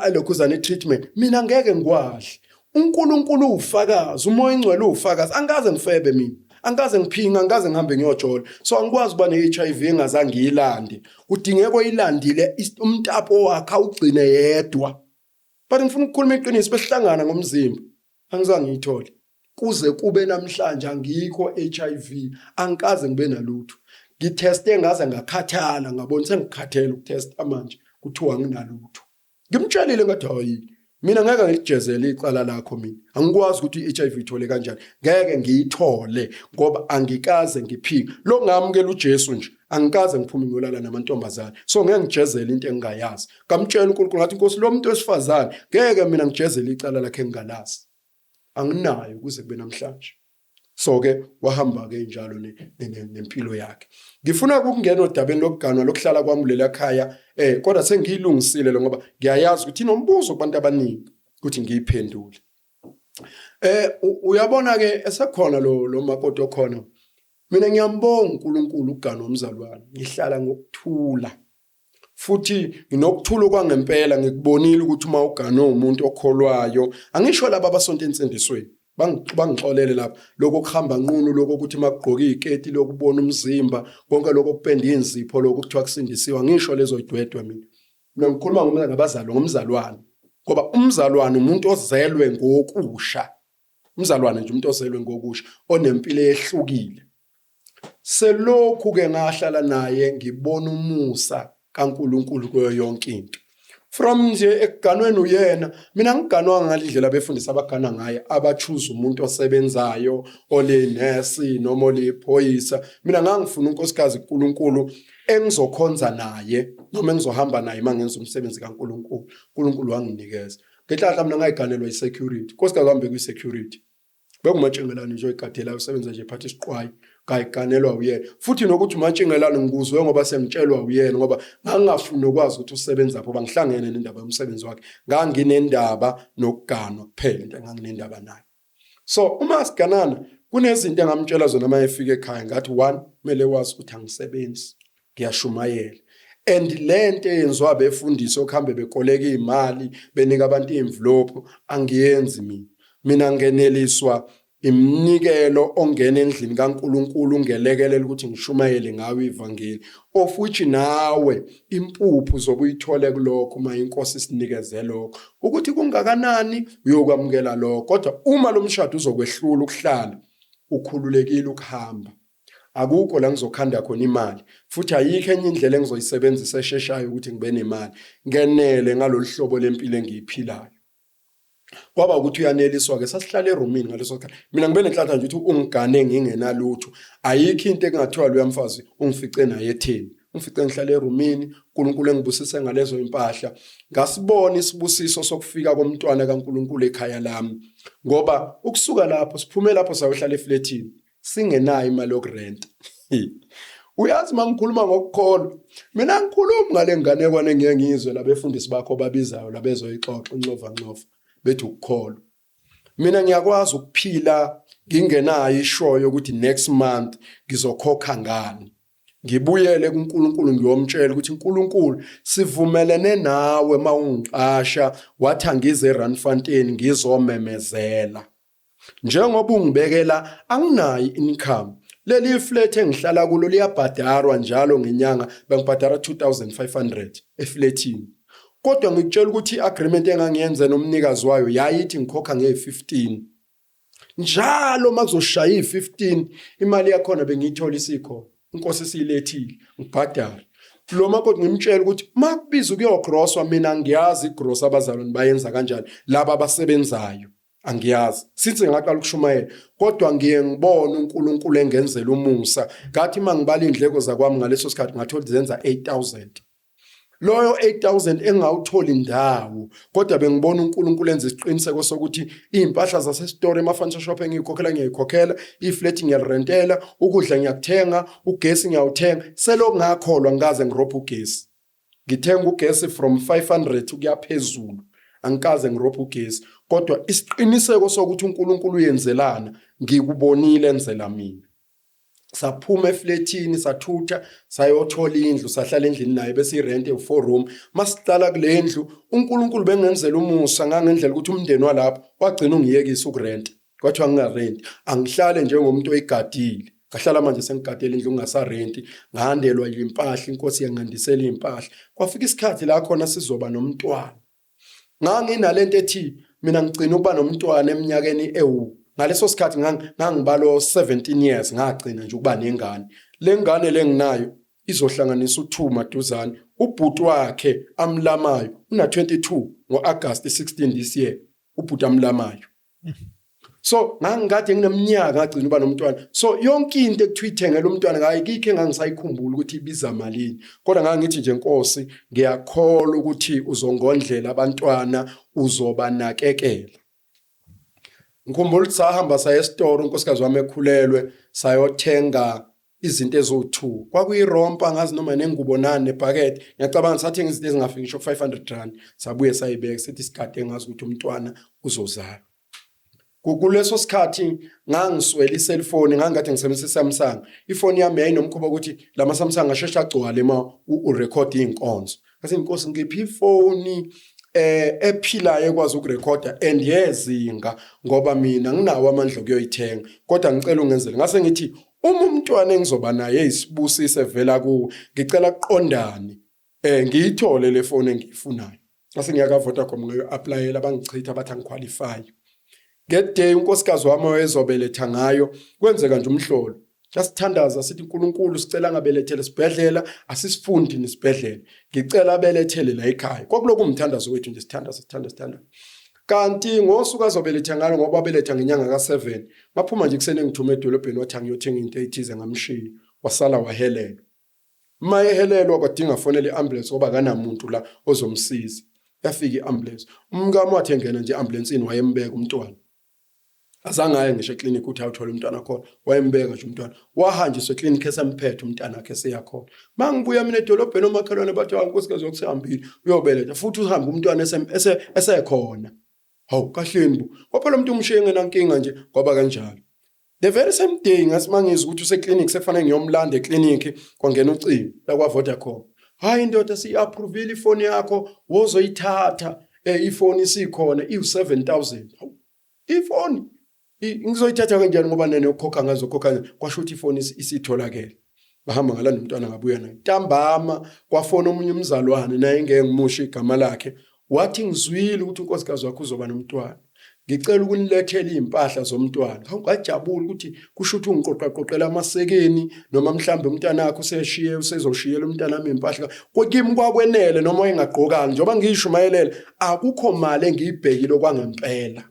alokhuzana treatment mina ngeke ngikwahle uNkulunkulu ufakazi umoya ingcwele ufakazi angaze ngifebe mina angaze ngiphinga angaze ngihambe ngiyojola so angikwazi kuba neHIV engazange ngiyilande kudingeka oyilandile umtapo wakhe ugcine yedwa but ngifuna ukukhuluma iqiniso besihlangana ngomzimba angizange ngiyithole kuze kube namhlanje angikho HIV angikaze ngibe nalutho ngiteste ngaze ngakhathala ngabona sengikhathele ukutesta manje kuthiwa nginalutho ngimtshelile ngathi hayi mina ngeke ngikujezele icala lakho mina angikwazi ukuthi iHIV ithole kanjani ngeke ngiyithole ngoba angikaze ngiphinga lo ngamukela uJesu nje angikaze ngiphume ngiyolala namantombazane so ngeke ngijezele into engingayazi ngamtshela uNkulunkulu ngathi Nkosi lo muntu wesifazane ngeke mina ngijezele icala lakhe engingalazi anginayo kuze kube namhlanje so ke wahamba ke njalo nempilo yakhe ngifuna ukungena odabeni lokuganwa lokuhlala kwami lela khaya kodwa sengiyilungisile lo ngoba ngiyayazi ukuthi inombuzo kubantu abaningi ukuthi ngiyiphendule uyabona ke esekhona lo makoti okhona mina ngiyambonga uNkulunkulu uganwa umzalwane ngihlala ngokuthula futhi nginokuthula kwangempela ngikubonile ukuthi uma uganwa umuntu okholwayo angisho laba abasonto ensindisweni bangixolele lapha lokho kuhamba nqunu lokho ukuthi makugqoka iziketi lokubona umzimba konke lokho kupenda inzipho lokho kuthiwa kusindisiwa ngisho lezo idwedwe mina ngikhuluma ngomzalwane ngoba umzalwane umuntu ozelwe ngokusha umzalwane nje umuntu ozelwe ngokusha onempilo ehlukile selokhu ke ngahlala naye ngibona umusa kaNkulunkulu kuyo yonke into from nje ekuganweni uyena mina ngiganwa ngalindlela befundisa abagana ngaye abachuza umuntu osebenzayo ole nurse noma ole phoyisa mina ngangifuna unkosikazi uNkulunkulu engizokhonza naye noma engizohamba naye mangenza umsebenzi kaNkulunkulu uNkulunkulu wanginikeza ngenhlahla mina ngayiganelwa isecurity nkosikazi wami bekuyisecurity bekumatshengelani nje oyigadela usebenza nje phathi isiqwayi kayiganelwa uyena futhi nokuthi umatshengelani ngikuzwe ngoba sengitshelwa uyena ngoba ngangafuni ukwazi ukuthi usebenza lapho bangihlangene nendaba yomsebenzi wakhe nganginendaba nokuganwa kuphela into enganginendaba naye so uma siganana kunezinto engamtshela zona uma efika ekhaya ngathi one kumele wazi ukuthi angisebenzi ngiyashumayela and lento eyenziwa befundisi okuhambe bekoleka imali benika abantu envelope angiyenzi mina ngeneliswa imnikelo ongena endlini kaNkulunkulu ungelekelela ukuthi ngishumayele ngawe ivangeli of which nawe impuphu zobuyithole kulokho uma inkosi isinikeze lokho ukuthi kungakanani uyokwamukela lokho kodwa uma lo mshado uzokwehlula ukuhlala ukhululekile ukuhamba akukho la ngizokhanda khona imali futhi ayikho enye indlela engizoyisebenzisa esheshayo ukuthi ngibe nemali ngenele ngalolu hlobo lempilo engiyiphilayo kwaba ukuthi uyaneliswa ke sasihlala eroomini ngaleso sikhathi mina ngibe nenhlanhla nje ukuthi ungigane ngingenalutho ayikho into engathiwa lo yamfazi ungifice naye etheni ungifice ngihlala eroomini uNkulunkulu engibusise ngalezo impahla ngasibona isibusiso sokufika komntwana kaNkulunkulu ekhaya lami ngoba ukusuka lapho siphume lapho sayohlala eflatini singenayo imali yokurent uyazi mangikhuluma ngokukholwa mina ngikhuluma ngale nganekwane engiyengizwe labefundisi bakho babizayo labezoyixoxa incova bethi ukukholwa mina ngiyakwazi ukuphila ngingenayo ishoyo ukuthi next month ngizokhokha ngani. Ngibuyele kuNkulunkulu ngiyomtshela ukuthi uNkulunkulu sivumelene nawe mawungiqasha wathi angize eRandfontein ngizomemezela. Njengoba ungibekela anginayo income. Leli flat engihlala kulo liyabhadarwa njalo ngenyanga bengibhadara 2500 eflatini. Kodwa ngikutshela ukuthi iagreement engangiyenza nomnikazi wayo yayithi ngikhokha nge15. Njalo makuzoshaya i15 imali yakhona bengiyithola isikhona. Inkosi siyilethile ngibhadara. Lo makoti ngimtshela ukuthi makubiza ukuyogrosswa mina ngiyazi igross abazalwane bayenza kanjani laba abasebenzayo. Angiyazi sithi ngaqala ukushumayela kodwa ngiye ngibona uNkulunkulu engenzela umusa ngathi mangibala indleko zakwami ngaleso sikhathi ngathola zenza 8000. Loyo 8000 engawuthola indawo kodwa bengibona uNkulunkulu enza isiqiniseko sokuthi impahla zasestore ema-furniture shop engiyikhokhela ngiyikhokhela, iflat ngiyarentela, ukudla ngiyakuthenga, ugesi ngiyawuthenga. Selo ngakholwa ngaze ngirobha ugesi. Ngithenga ugesi from 500 ukuya phezulu. Angikaze ngirobha ugesi kodwa isiqiniseko sokuthi uNkulunkulu uyenzelana ngikubonile enzela mina. Saphuma eflatini sathutha sayothola indlu sahlala endlini naye bese irent e4 room. Masihlala kule ndlu uNkulunkulu bengenzela umusa ngangendlela ukuthi umndeni walapha wagcina ungiyekisa ukurent. Kwathiwa ngingarent angihlale njengomuntu oyigadile. Ngahlala manje sengigadela indlu ngingasarenti ngahandelwa impahla inkosi yangandisela impahla. Kwafika isikhathi la khona sizoba nomntwana. Nganginalento ethi mina ngicina ukuba nomntwana eminyakeni ngaleso sikhathi ngangibalo 17 years ngagcina nje ukuba nengane. Le ngane lenginayo izohlanganisa u2 maduzane. Ubhuti wakhe amlamayo una 22 ngoAugust 16 this year. Ubhuti amlamayo. So ngangikade ngineminyaka ngagcina uba nomntwana. So yonke into ekuthiwa ithengela umntwana ngayikho engangisayikhumbula ukuthi ibiza malini. Kodwa ngangithi nje Nkosi ngiyakholwa ukuthi uzongondlela abantwana uzobanakekela. Ngikhumbula ukuthi sahamba saya estore unkosikazi wami ekhulelwe sayothenga izinto ezo2. Kwakuyirompa ngazi noma nengubo nane nebhakede. Ngiyacabanga sathenga izinto ezingafiki ngisho 500 rand. Sabuye sayibeka sethi isikade ngazi ukuthi umntwana uzozala. Kuleso sikhathi ngangiswela iselfoni ngangikade ngisebenzisa iSamsung. Ifoni yami yayinomkhuba ukuthi lama Samsung ashesha agcwale urecord inkonzo. Ngase Nkosi ngiphi ifoni ephilayo ekwazi ukurekhoda and yezinga ngoba mina nginawo amandla okuyoyithenga kodwa ngicela ungenzele. Ngase ngithi umntwana engizoba naye isibusise vela ku ngicela kuqondane ngiyithole le foni engiyifunayo. Ngase ngiyaka Vodacom ngayo-applyela bangichitha bathi angiqualify. Get day unkosikazi wami oyezobeletha ngayo kwenzeka nje umhlolo. Jasithandaza sithi uNkulunkulu sicela ngabelethele sibhedlela asisifundi nisibhedlela. Ngicela abelethele la ekhaya. Kwakuloku umthandazo wethu nje sithanda. Kanti ngosuku azobeletha ngalo ngoba abeletha ngenyanga ka7 ngaphuma nje kusene ngithume edolobheni wathi ngiyothenga into ethize ngamshiya wasala wahelelwa. Mayehelelwa kwadinga fonele iambulance ngoba kanamuntu la ozomsiza. Yafika iambulance. Umkami wathi engena nje ambulanceni wayembeka umntwana. Azange aye ngisho eclinic ukuthi awuthola umntwana khona wayembeka nje umntwana wahanjiswa eclinic esemphethe umntwana wakhe seyakhona. Mangibuya mina edolobheni omakhelwane bathi unkosikazi yokusihambile uyobeletha futhi uhambe umntwana esekhona. Hawu kahleni bu ngoba lo muntu umshiye ngenankinga nje kwaba kanjalo. The very same day ngasimangizwa ukuthi useclinic sekufanele ngiyomlanda eclinic kwangena ucingo la kwa Vodacom. Hayi indoda si-approve ifoni yakho wozoyithatha ifoni isikhona i7000. Ifoni ngizoyithatha kanjani ngoba nene ukhokha ngazokhokha kwasho ukuthi ifoni isitholakele. Bahamba ngalanda umntwana ngabuya naye. Ntambama kwafona omunye umzalwane naye ngeke ngimushe igama lakhe. Wathi ngizwile ukuthi unkosikazi wakho uzoba nomntwana. Ngicela ukunilethela impahla zomntwana. Ngajabula ukuthi kusho ukuthi ungiqoqaqoqela amasekeni noma mhlambe umntwana wakho usezoshiyela umntwana wami impahla. Kwakimi kwakwenele noma engagqokanga njengoba ngishumayelele akukho mali engiyibhekile okwangempela.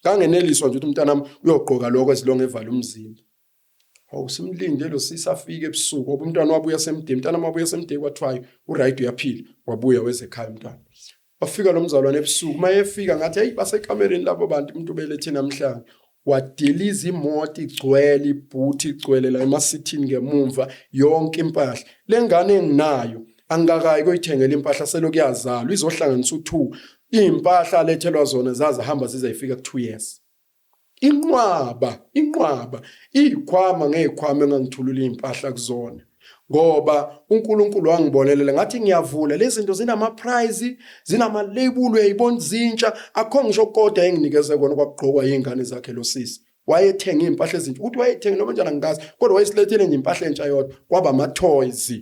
Kangeneliswa nje ukuthi umntwana wami uyogqoka lokho ezilonge evala umzimba. Hawu simlinde lo sisafika ebusuku ngoba umntwana wabuya semdeni. Umntwana wabuya semdeni kwathiwa uright uyaphila wabuya weze ekhaya umntwana. Wafika lo mzalwane ebusuku mayefika ngathi hey basekamereni labo bantu umuntu ubelethe namhlanje wadiliza imoto igcwele ibhuthi igcwele la emasithini ngemumva yonke impahla. Lengane enginayo angakayi koyithengela impahla selokuyazalwa izohlanganisa u2 impahla lethelwa zona zazihamba zizayifika ku2 years. inqwaba izikhwama ngezikhwama engangithulula impahla kuzona, ngoba uNkulunkulu wangibonelela ngathi ngiyavula lezi zinto zinama prize, zinama label, uyayibona zintsha, akho ngisho kodwa enginikeze kona kwakugqokwa izingane zakhe lo sisi. Wayethenga impahla ezintsha, ukuthi wayethenga noma njani angazi, kodwa wayesilethele nje impahla entsha yodwa, kwaba ama toys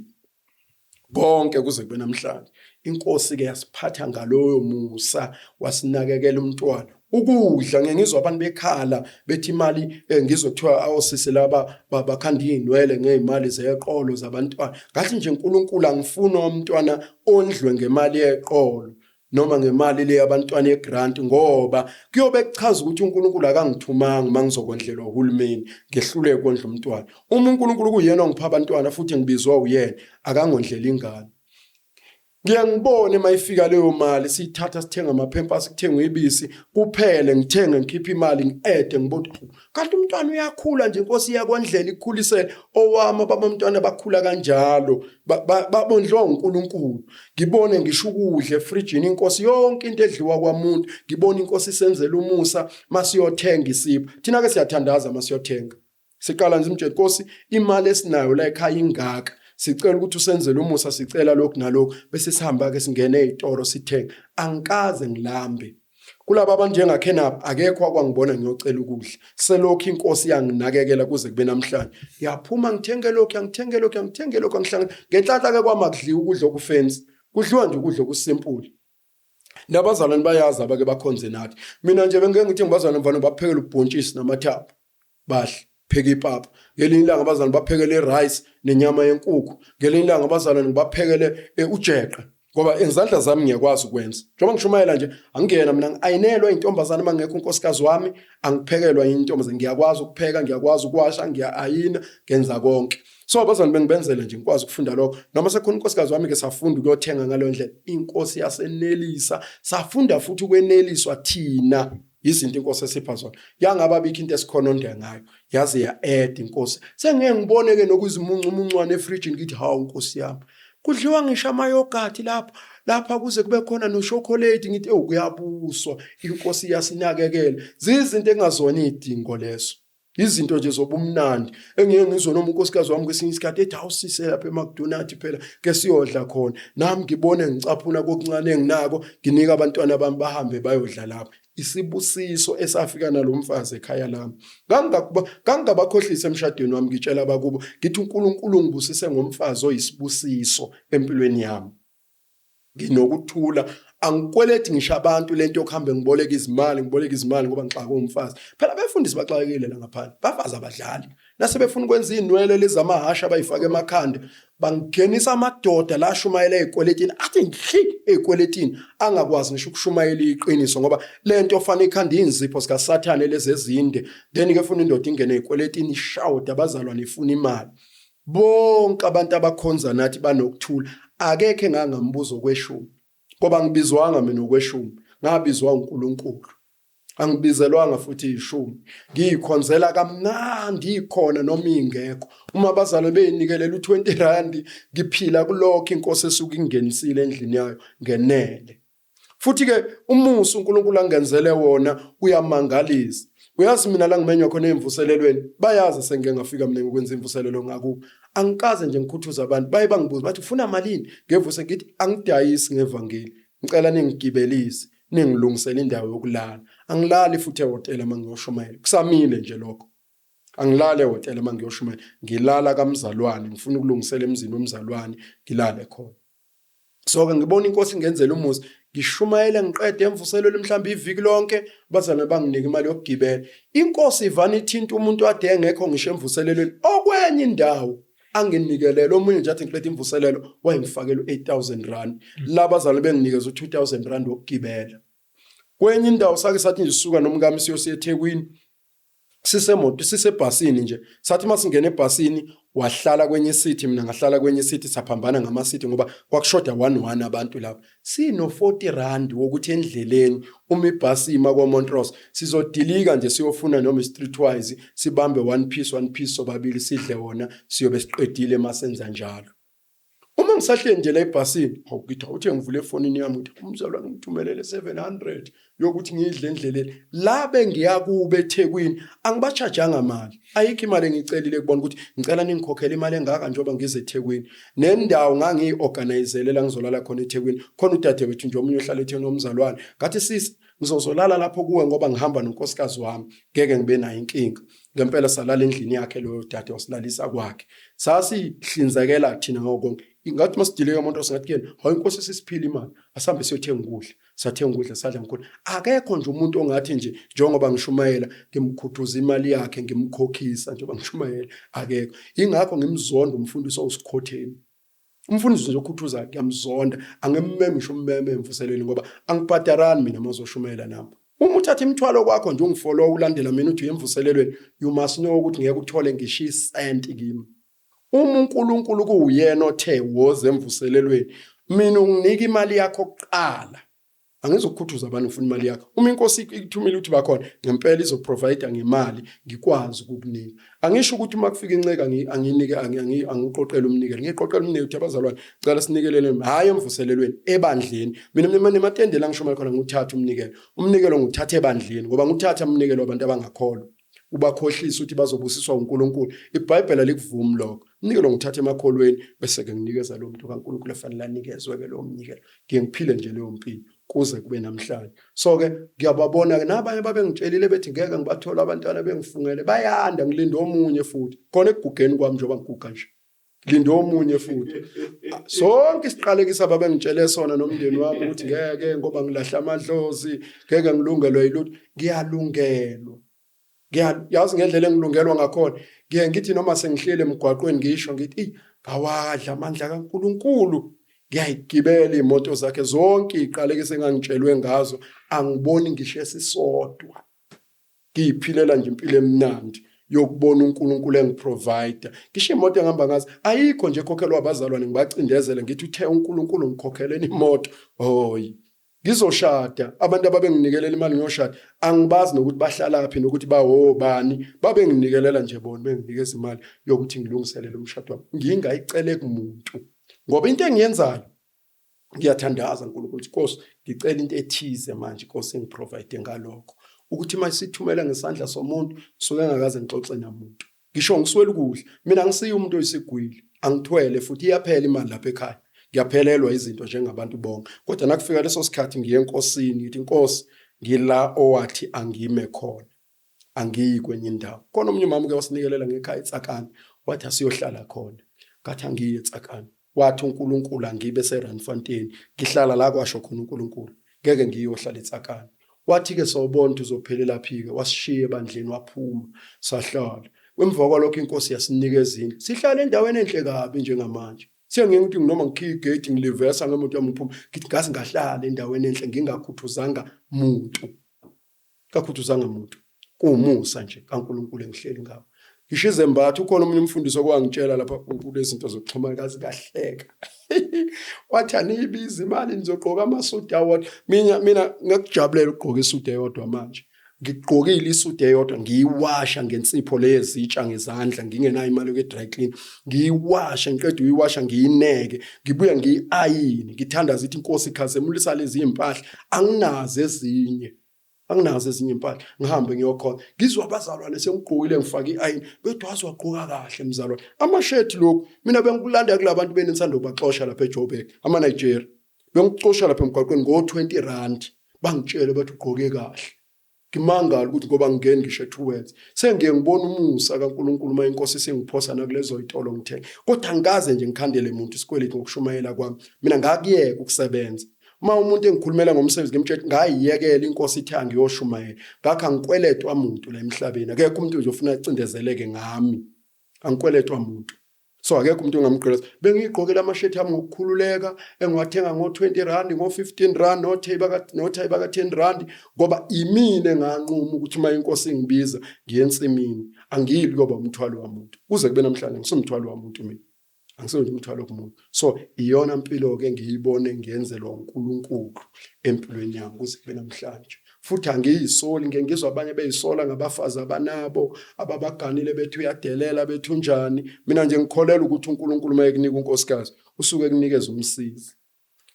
konke kuze kube namhlanje. Inkosi ke yasiphatha ngaloyo musa, wasinakekela umntwana. Ukudla ngengizwa abantu bekhala bethi imali ngizothiwa awosisi laba bakhanda izinwele ngezimali zeqolo zabantwana. Ngathi nje uNkulunkulu angifuna umntwana ondlwe ngemali yeqolo noma ngemali le yabantwana yegrant, ngoba kuyobe kuchaza ukuthi uNkulunkulu akangithumanga mangizokondlelwa uhulumeni ngehluleke kondla umntwana. Uma uNkulunkulu kuyena ongipha abantwana futhi ngibizwa uyena, akangondlela ingane. Ngiyangibona mayifika leyo mali siyithatha sithenga amaphempasi, sithenga ibisi kuphele, ngithenge ngikhipha imali ngiede ngibona kanti umntwana uyakhula nje, inkosi iyakondlela ikukhulisele. Owami abamntwana bakhula kanjalo babondlwa uNkulunkulu. Ngibone ngisho ukudla efrijini, inkosi yonke into edliwa kwamuntu, ngibona inkosi isenzela umusa masiyothenga isipho. Thina ke siyathandaza masiyothenga, siqala nje umtshela inkosi imali esinayo la ekhaya ingaka, sicela ukuthi usenzele umusa, sicela lokhu nalokhu, bese sihamba ke singene ezitoro sithenga. Angikaze ngilambe kulabo abantu njengakhenapha, akekho akwangibona ngiyocela ukudla. Selokhu inkosi yanginakekela kuze kube namhlanje. Yaphuma ngithenge lokhu, angihlanga ngenhlanhla ke kwamakudliwa ukudla okufensi, kudliwa nje ukudla okusimple. Nabazalwane bayazi abake bakhonze nathi. Mina nje bengeke ngithi ngibazalwane mfana baphekela ubhontshisi namathaphu, bahle pheka ipapa. Ngelinye ilanga abazalwane baphekele rice nenyama yenkukhu. Ngelinye ilanga abazalwane baphekele ujeqe, ngoba izandla zami ngiyakwazi ukwenza. Njengoba ngishumayela nje, angiyena mina ayinelwa intombazana mangekho unkosikazi wami, angiphekelwa intombazana. Ngiyakwazi ukupheka, ngiyakwazi ukuwasha, ngiya-ayina, ngenza konke. So abazalwane bengibenzele nje ngikwazi ukufunda lokho. Noma sekhona unkosikazi wami ke safunda ukuyothenga ngalo ndlela. Inkosi yasenelisa, safunda futhi ukweneliswa thina izinto inkosi esipha zona. Yangaba bikho into esikhononda ngayo, yaze ya-add inkosi. Sengeke ngibone ke nokuzimuncuncwane efrijini ngithi hawu inkosi yami, kudliwa ngisho amayogathi lapha kuze kube khona noshokolate, ngithi kuyabuswa, inkosi yasinakekela. Zizinto engazona izidingo lezo, izinto nje zobumnandi engeke ngizwe noma unkosikazi wami kwesinye isikhathi ethi awusise lapha eMcDonald's phela ke siyodla khona, nami ngibone ngicaphuna kokuncane enginako, nginika abantwana bami bahambe bayodla lapha. Isibusiso esafika nalomfazi ekhaya lami. Ngangabakhohlisa emshadweni wami, ngitshela abakubo ngithi uNkulunkulu ngibusise ngomfazi oyisibusiso empilweni yami. Nginokuthula, angikwelethi ngisho abantu lento yokuhamba ngiboleka izimali ngoba ngixaka umfazi. Phela befundisi baxakekile la ngaphandle, bafazi abadlali. Nase befuna ukwenza inwele lezi amahasha bayifaka emakhanda, bangenisa amadoda la shumayela ezikweletini, athi nhli ezikweletini, angakwazi ngisho ukushumayela iqiniso, ngoba lento ofana ikhanda inzipho sika Sathane lezi ezinde. Then ke funa indoda ingene ezikweletini ishawude abazalwane ifuna imali. Bonke abantu abakhonza nathi banokuthula, akekho engangambuzo kweshumi, ngoba ngibizwanga mina okweshumi, ngabizwa uNkulunkulu. Angibizelwanga futhi ishumi, ngiyikhonzela kamnandi ikhona noma ingekho. Uma abazalwane beyinikelela u20 rand, ngiphila kulokho inkosi esuka ingenisile endlini yayo ngenele. Futhi ke umusa uNkulunkulu angenzele wona uyamangalisa. Uyazi mina la ngimenywa khona emvuselelweni, bayazi sengeke ngafika mina ngokwenza imvuselelo ngakubo. Angikaze nje ngikhuthuza abantu, baye bangibuza bathi ufuna malini ngevuse, ngithi angidayisi ngevangeli, ngicela ningigibelise, ningilungisele indawo yokulala. Angilali futhi ehotela mangiyoshumayela, kusamile nje lokho. Angilali ehotela mangiyoshumayela, ngilala kamzalwane, ngifuna ukulungisela emzini womzalwane, ngilale khona. So ke ngibona inkosi ingenzela umuzi, ngishumayela ngiqede emvuselelo mhlawumbe iviki lonke, bazalwane banginika imali yokugibela. Inkosi ivana ithinta umuntu ade engekho ngisho emvuselelweni okwenye indawo, anginikelela omunye nje athi ngiqede imvuselelo wayengifakela u8000 rand, labazalwane benginikeza u2000 rand wokugibela. Kwenye indawo sake sathi nje sisuka nomkami siyosiya eThekwini, sisemoto sisebhasini nje, sathi masingena ebhasini wahlala kwenye city, mina ngahlala kwenye city, saphambana ngama city ngoba kwakushoda 1 abantu lapha. Sino 40 rand wokuthi endleleni uma ibhasi ima kwaMontrose sizodilika nje siyofuna noma streetwise sibambe one piece sobabili sidle wona siyobe siqedile masenza njalo. Uma uma ngisahleli nje la ebhasini awukithi awuthi ngivule efonini yami ngithi umzalwane ngithumelele 700 yokuthi ngidle endleleni la bengiya kube eThekwini angibachajanga imali ayikho imali engicelile kubona ukuthi ngicela ningikhokhele imali engaka njengoba ngize eThekwini nendawo ngangiorganizelela ngizolala khona eThekwini khona udadewethu nje omunye ohlala eThekwini nomzalwane ngathi sisi ngizozolala lapho kuwe ngoba ngihamba nonkosikazi wami ngeke ngibe nayo inkinga ngempela salala endlini yakhe lo dade wasilalisa kwakhe sasihlinzekela thina ngokonke ingathi masidileka umuntu osingathi kuyena hayi inkosi sisiphila imali asambe siyothenga ukudla sathenga ukudla sadla ngkhona akekho nje umuntu ongathi nje njengoba ngishumayela ngimkhuthuza imali yakhe ngimkhokhisa njengoba ngishumayela akekho ingakho ngimzonda umfundisi osikhotheni umfundisi nje okhuthuza ngiyamzonda angemmeme ngisho ummeme emvuselweni ngoba angibhadarani mina mazoshumayela nami uma uthatha imithwalo kwakho nje ungifollow ulandela mina uthi uyemvuselelweni you must know ukuthi ngeke uthole ngisho isenti kimi uma uNkulunkulu kuyena othe woze emvuselelweni mina unginika imali yakho kuqala angizokukhuthuza abantu ngifuna imali yakho uma inkosi ikuthumile uthi bakhona ngempela izoprovide ngemali ngikwazi ukukunika angisho ukuthi uma kufika inceka anginike angiqoqela umnikelo ngiqoqela umnikelo uthi abazalwane cela sinikelele hayi emvuselelweni ebandleni mina nematende la ngisho mali khona nguthatha umnikelo nguthatha ebandleni ngoba nguthatha umnikelo wabantu abangakholwa ubakhohlisa ukuthi bazobusiswa uNkulunkulu iBhayibheli likuvuma lokho umnikelo ngithatha emakholweni bese ke nginikeza lo muntu kaNkulunkulu efanele anikezwe ke lo mnikelo ngiphile nje leyo mpilo kuze kube namhlanje so ke ngiyababona ke nabanye babengitshelile bethi ngeke ngibathola abantwana bengifungele bayanda ngilinde omunye futhi khona ekugugeni kwami njengoba ngiguga nje ngilinde omunye futhi sonke isiqalekisa babengitshele sona nomndeni wami ukuthi ngeke ngoba ngilahla amadlozi ngeke ngilungelwe yilutho ngiyalungelwa yazi ngendlela engilungelwa ngakhona ngithi noma sengihlele emgwaqweni ngisho ngithi ngawadla amandla kaNkulunkulu ngiyayigibela imoto zakhe zonke iqalekise engangitshelwe ngazo angiboni ngisho esisodwa ngiyiphilela nje impilo emnandi yokubona uNkulunkulu engiprovide ngisho imoto engihamba ngazo ayikho nje ekhokhelwa abazalwane ngibacindezele ngithi uthe uNkulunkulu ngikhokheleni imoto hoyi ngizoshada abantu ababenginikelele imali ngiyoshada angibazi nokuthi bahlalaphi nokuthi bani babenginikelela nje bona benginikeza imali yokuthi ngilungiselele umshado wami ngingayicele kumuntu ngoba into engiyenzayo ngiyathandaza uNkulunkulu Nkosi ngicela into ethize manje Nkosi engiprovide ngalokho ukuthi masithumela ngesandla somuntu suke ngakaze ngixoxe namuntu ngisho ngiswela ukudla mina ngisiya umuntu oyisigwili angithwele futhi iyaphela imali lapha ekhaya ngiyaphelelwa izinto njengabantu bonke kodwa nakufika leso sikhathi ngiye enkosini ngithi Nkosi ngila owathi angime khona angiyi kwenye indawo khona omunye umama ke wasinikelela ngekhaya eTsakani wathi asiyohlala khona ngathi angiye eTsakani wathi uNkulunkulu angibe eRandfontein ngihlala la kwasho khona uNkulunkulu ngeke ngiyohlala eTsakani wathi ke sawubona uzophelela phike wasishiya ebandleni waphuma sahlala emva kwalokho inkosi yasinikeza indlu sihlala endaweni enhle kabi njengamanje siyangeke ukuthi noma ngikhiya igate ngilivesa ngemoto yami ngiphuma ngithi ngazi ngahlala endaweni enhle ngingakhuthuzanga muntu kuumusa nje kaNkulunkulu engihleli ngawo ngisho izembatho ukhona umunye umfundisi okwangitshela lapha kulezinto zokuxhumana kazi kahleka wathi aniyibiza imali nizogqoka amasudu awodwa mina ngikujabulela ukugqoka isudu eyodwa manje ngigqokile isudu eyodwa ngiyiwasha ngensipho lezitsha ngezandla ngingenayo imali yoku-dry clean ngiyiwasha ngiqeda uyiwasha ngiyineke ngibuya ngiyi-ayini ngithandaza ithi inkosi ikhazemulisa lezi impahla anginazo ezinye impahla ngihambe ngiyokhona ngizwa abazalwane sengigqokile ngifaka i-ayini bethi wazi wagqoka kahle mzalwane amashethi lokhu mina bengikulanda kulabantu benithanda ukubaxosha lapha eJoburg ama-Nigeria bengixosha lapha emgwaqweni ngo-20 bangitshele bathi ugqoke kahle ngimangala ukuthi ngoba ngingeni ngisho towards sengiye ngibona umusa kaNkulunkulu uma inkosi singiphosa nakulezo itolo ngithenga kodwa angikaze nje ngikhandele umuntu isikweletu ngokushumayela kwami mina ngakuyeka ukusebenza uma umuntu engikhulumela ngomsebenzi ngimtshela ngayiyekela inkosi ithi ngiyoshumayela ngakho angikweletwa umuntu la emhlabeni akekho umuntu uzofuna acindezeleke ngami angikweletwa umuntu so akekho umuntu ongamgqileza bengigqokela amashethi ami ngokukhululeka engiwathenga ngo-20 ngo-15 nothayi baka 10 ngoba imine nganquma ukuthi uma inkosi ingibiza ngiyensimini angiyili ngoba umthwalo wamuntu kuze kube namhlanje ngisumthwalo wamuntu mina angisenze umthwalo kumuntu so iyona impilo ke ngiyibone ngiyenzelwa uNkulunkulu empilweni yami kuze kube namhlanje futhi angiyisoli, ngeke ngizwe abanye beyisola ngabafazi abanabo ababaganile bethi uyadelela bethi unjani. Mina nje ngikholela ukuthi uNkulunkulu mayekunika unkosikazi usuke kunikeza umsizi.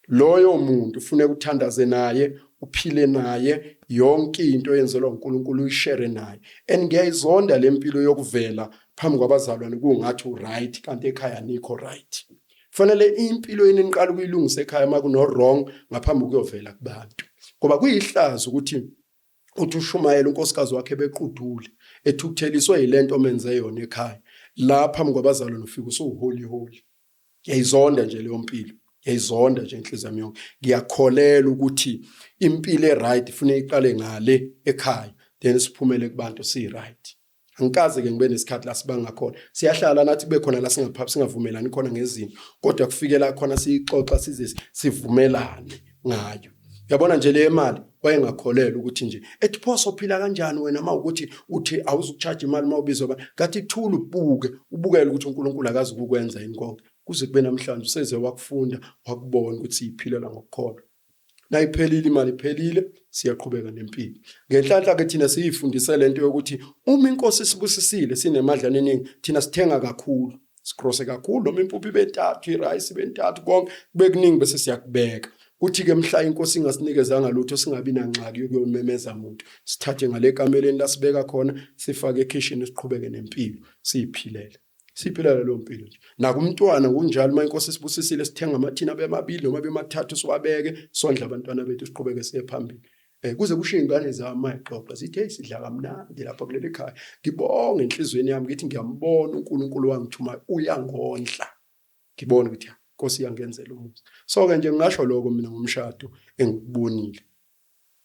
Loyo muntu ufuna ukuthandaze naye, uphile naye, yonke into yenzelwa uNkulunkulu uyishare naye. And ngiyayizonda lempilo yokuvela phambi kwabazalwane kungathi uright kanti ekhaya nikho right. Fanele impilo yeni niqala ukuyilungisa ekhaya makuno wrong ngaphambi ukuyovela kubantu. Ngoba kuyihlazo ukuthi ushumayela unkosikazi wakhe bequdule ethukutheliswe yilento omenze yona ekhaya. La phambi kwabazalwane ufika usuholy holy. Ngiyayizonda nje leyo mpilo. Ngiyayizonda nje inhliziyo yami yonke. Ngiyakholela ukuthi impilo eright ifune iqale ngale ekhaya then siphumele kubantu si right. Angikaze ke ngibe nesikhathi la sibanga khona. Siyahlala nathi kube khona la singavumelani khona ngezinto. Kodwa kufikela khona sixoxa size sivumelane ngayo. Yabona nje le imali wayengakholela ukuthi nje ethi pho sophila kanjani wena mawukuthi uthi awuzucharge imali mawubizwa ngathi thula ubukele ukuthi uNkulunkulu akazi ukukwenza yini konke. Kuze kube namhlanje useze wakufunda wakubona ukuthi iphilela ngokukholwa. Nayiphelile imali iphelile siyaqhubeka nempilo. Ngenhlanhla ke thina siyifundise lento yokuthi uma inkosi sibusisile sinemadlana eningi thina sithenga kakhulu. Sikrose kakhulu noma impuphu ibe3, irice ibe3 konke kube kuningi bese siyakubeka. Kuthi ke mhla inkosi ingasinikezanga lutho singabi nanxaki yokuyomemeza umuntu. Sithathe ngale kameleni la sibeka khona sifake ekitchen siqhubeke nempilo siyiphilele. Siphilele lo mpilo nje. Nakumntwana kunjalo uma inkosi sibusisile sithenga amathina bemabili noma bemathathu siwabeke sondla abantwana bethu siqhubeke siye phambili. Kuze kushiye ingane zami mayixoxa sithi hey sidla kamnandi lapha kuleli khaya. Ngibonga enhlizweni yami ngithi ngiyambona uNkulunkulu wangithuma uyangondla. Ngibona ukuthi Nkosi yangenzela umusa. So ke nje ngisho lokho mina ngomshado engikubonile.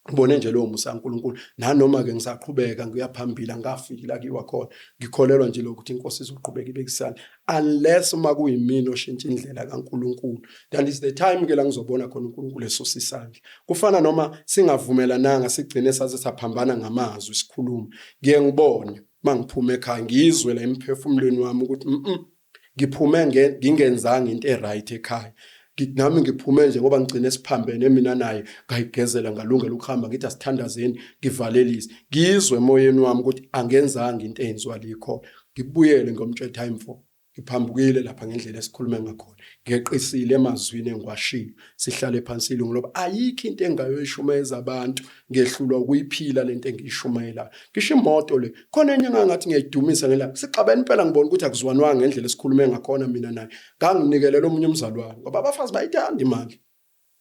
Ngibone nje lo musa kaNkulunkulu nanoma ke ngisaqhubeka ngiyaphambili ngafiki la kiwa khona. Ngikholelwa nje ukuthi inkosi izoqhubeka ibekisana unless uma kuyimina oshintsha indlela kaNkulunkulu. That is the time ke la ngizobona khona uNkulunkulu esosisandla. Kufana noma singavumelananga sigcine saze saphambana ngamazwi isikhuluma. Ngiye ngibone mangiphume ekhaya ngizwe la emphefumulweni wami ukuthi ngiphume ngingenzanga into eright ekhaya. Nami ngiphume nje ngoba ngicine siphambene mina naye ngayigezela ngalungela ukuhamba ngithi asithandazeni ngivalelise. Ngizwe emoyeni wami ukuthi angenzanga into enziwa likho. Ngibuyele ngomtshe time for. Ngiphambukile lapha ngendlela esikhulume ngakhona. Ngeqisile emazwini engiwashiya. Sihlale phansi ngoba ayikho into engayoyishumeza abantu ngehlulwa ukuyiphila lento engiyishumayela. Ngisho imoto le khona enye ngathi ngiyayidumisa ngela. Sixabene impela ngibona ukuthi akuzwanwanga ngendlela esikhulume ngakhona mina naye. Nganginikelela omunye umzalwane ngoba abafazi bayithanda imali.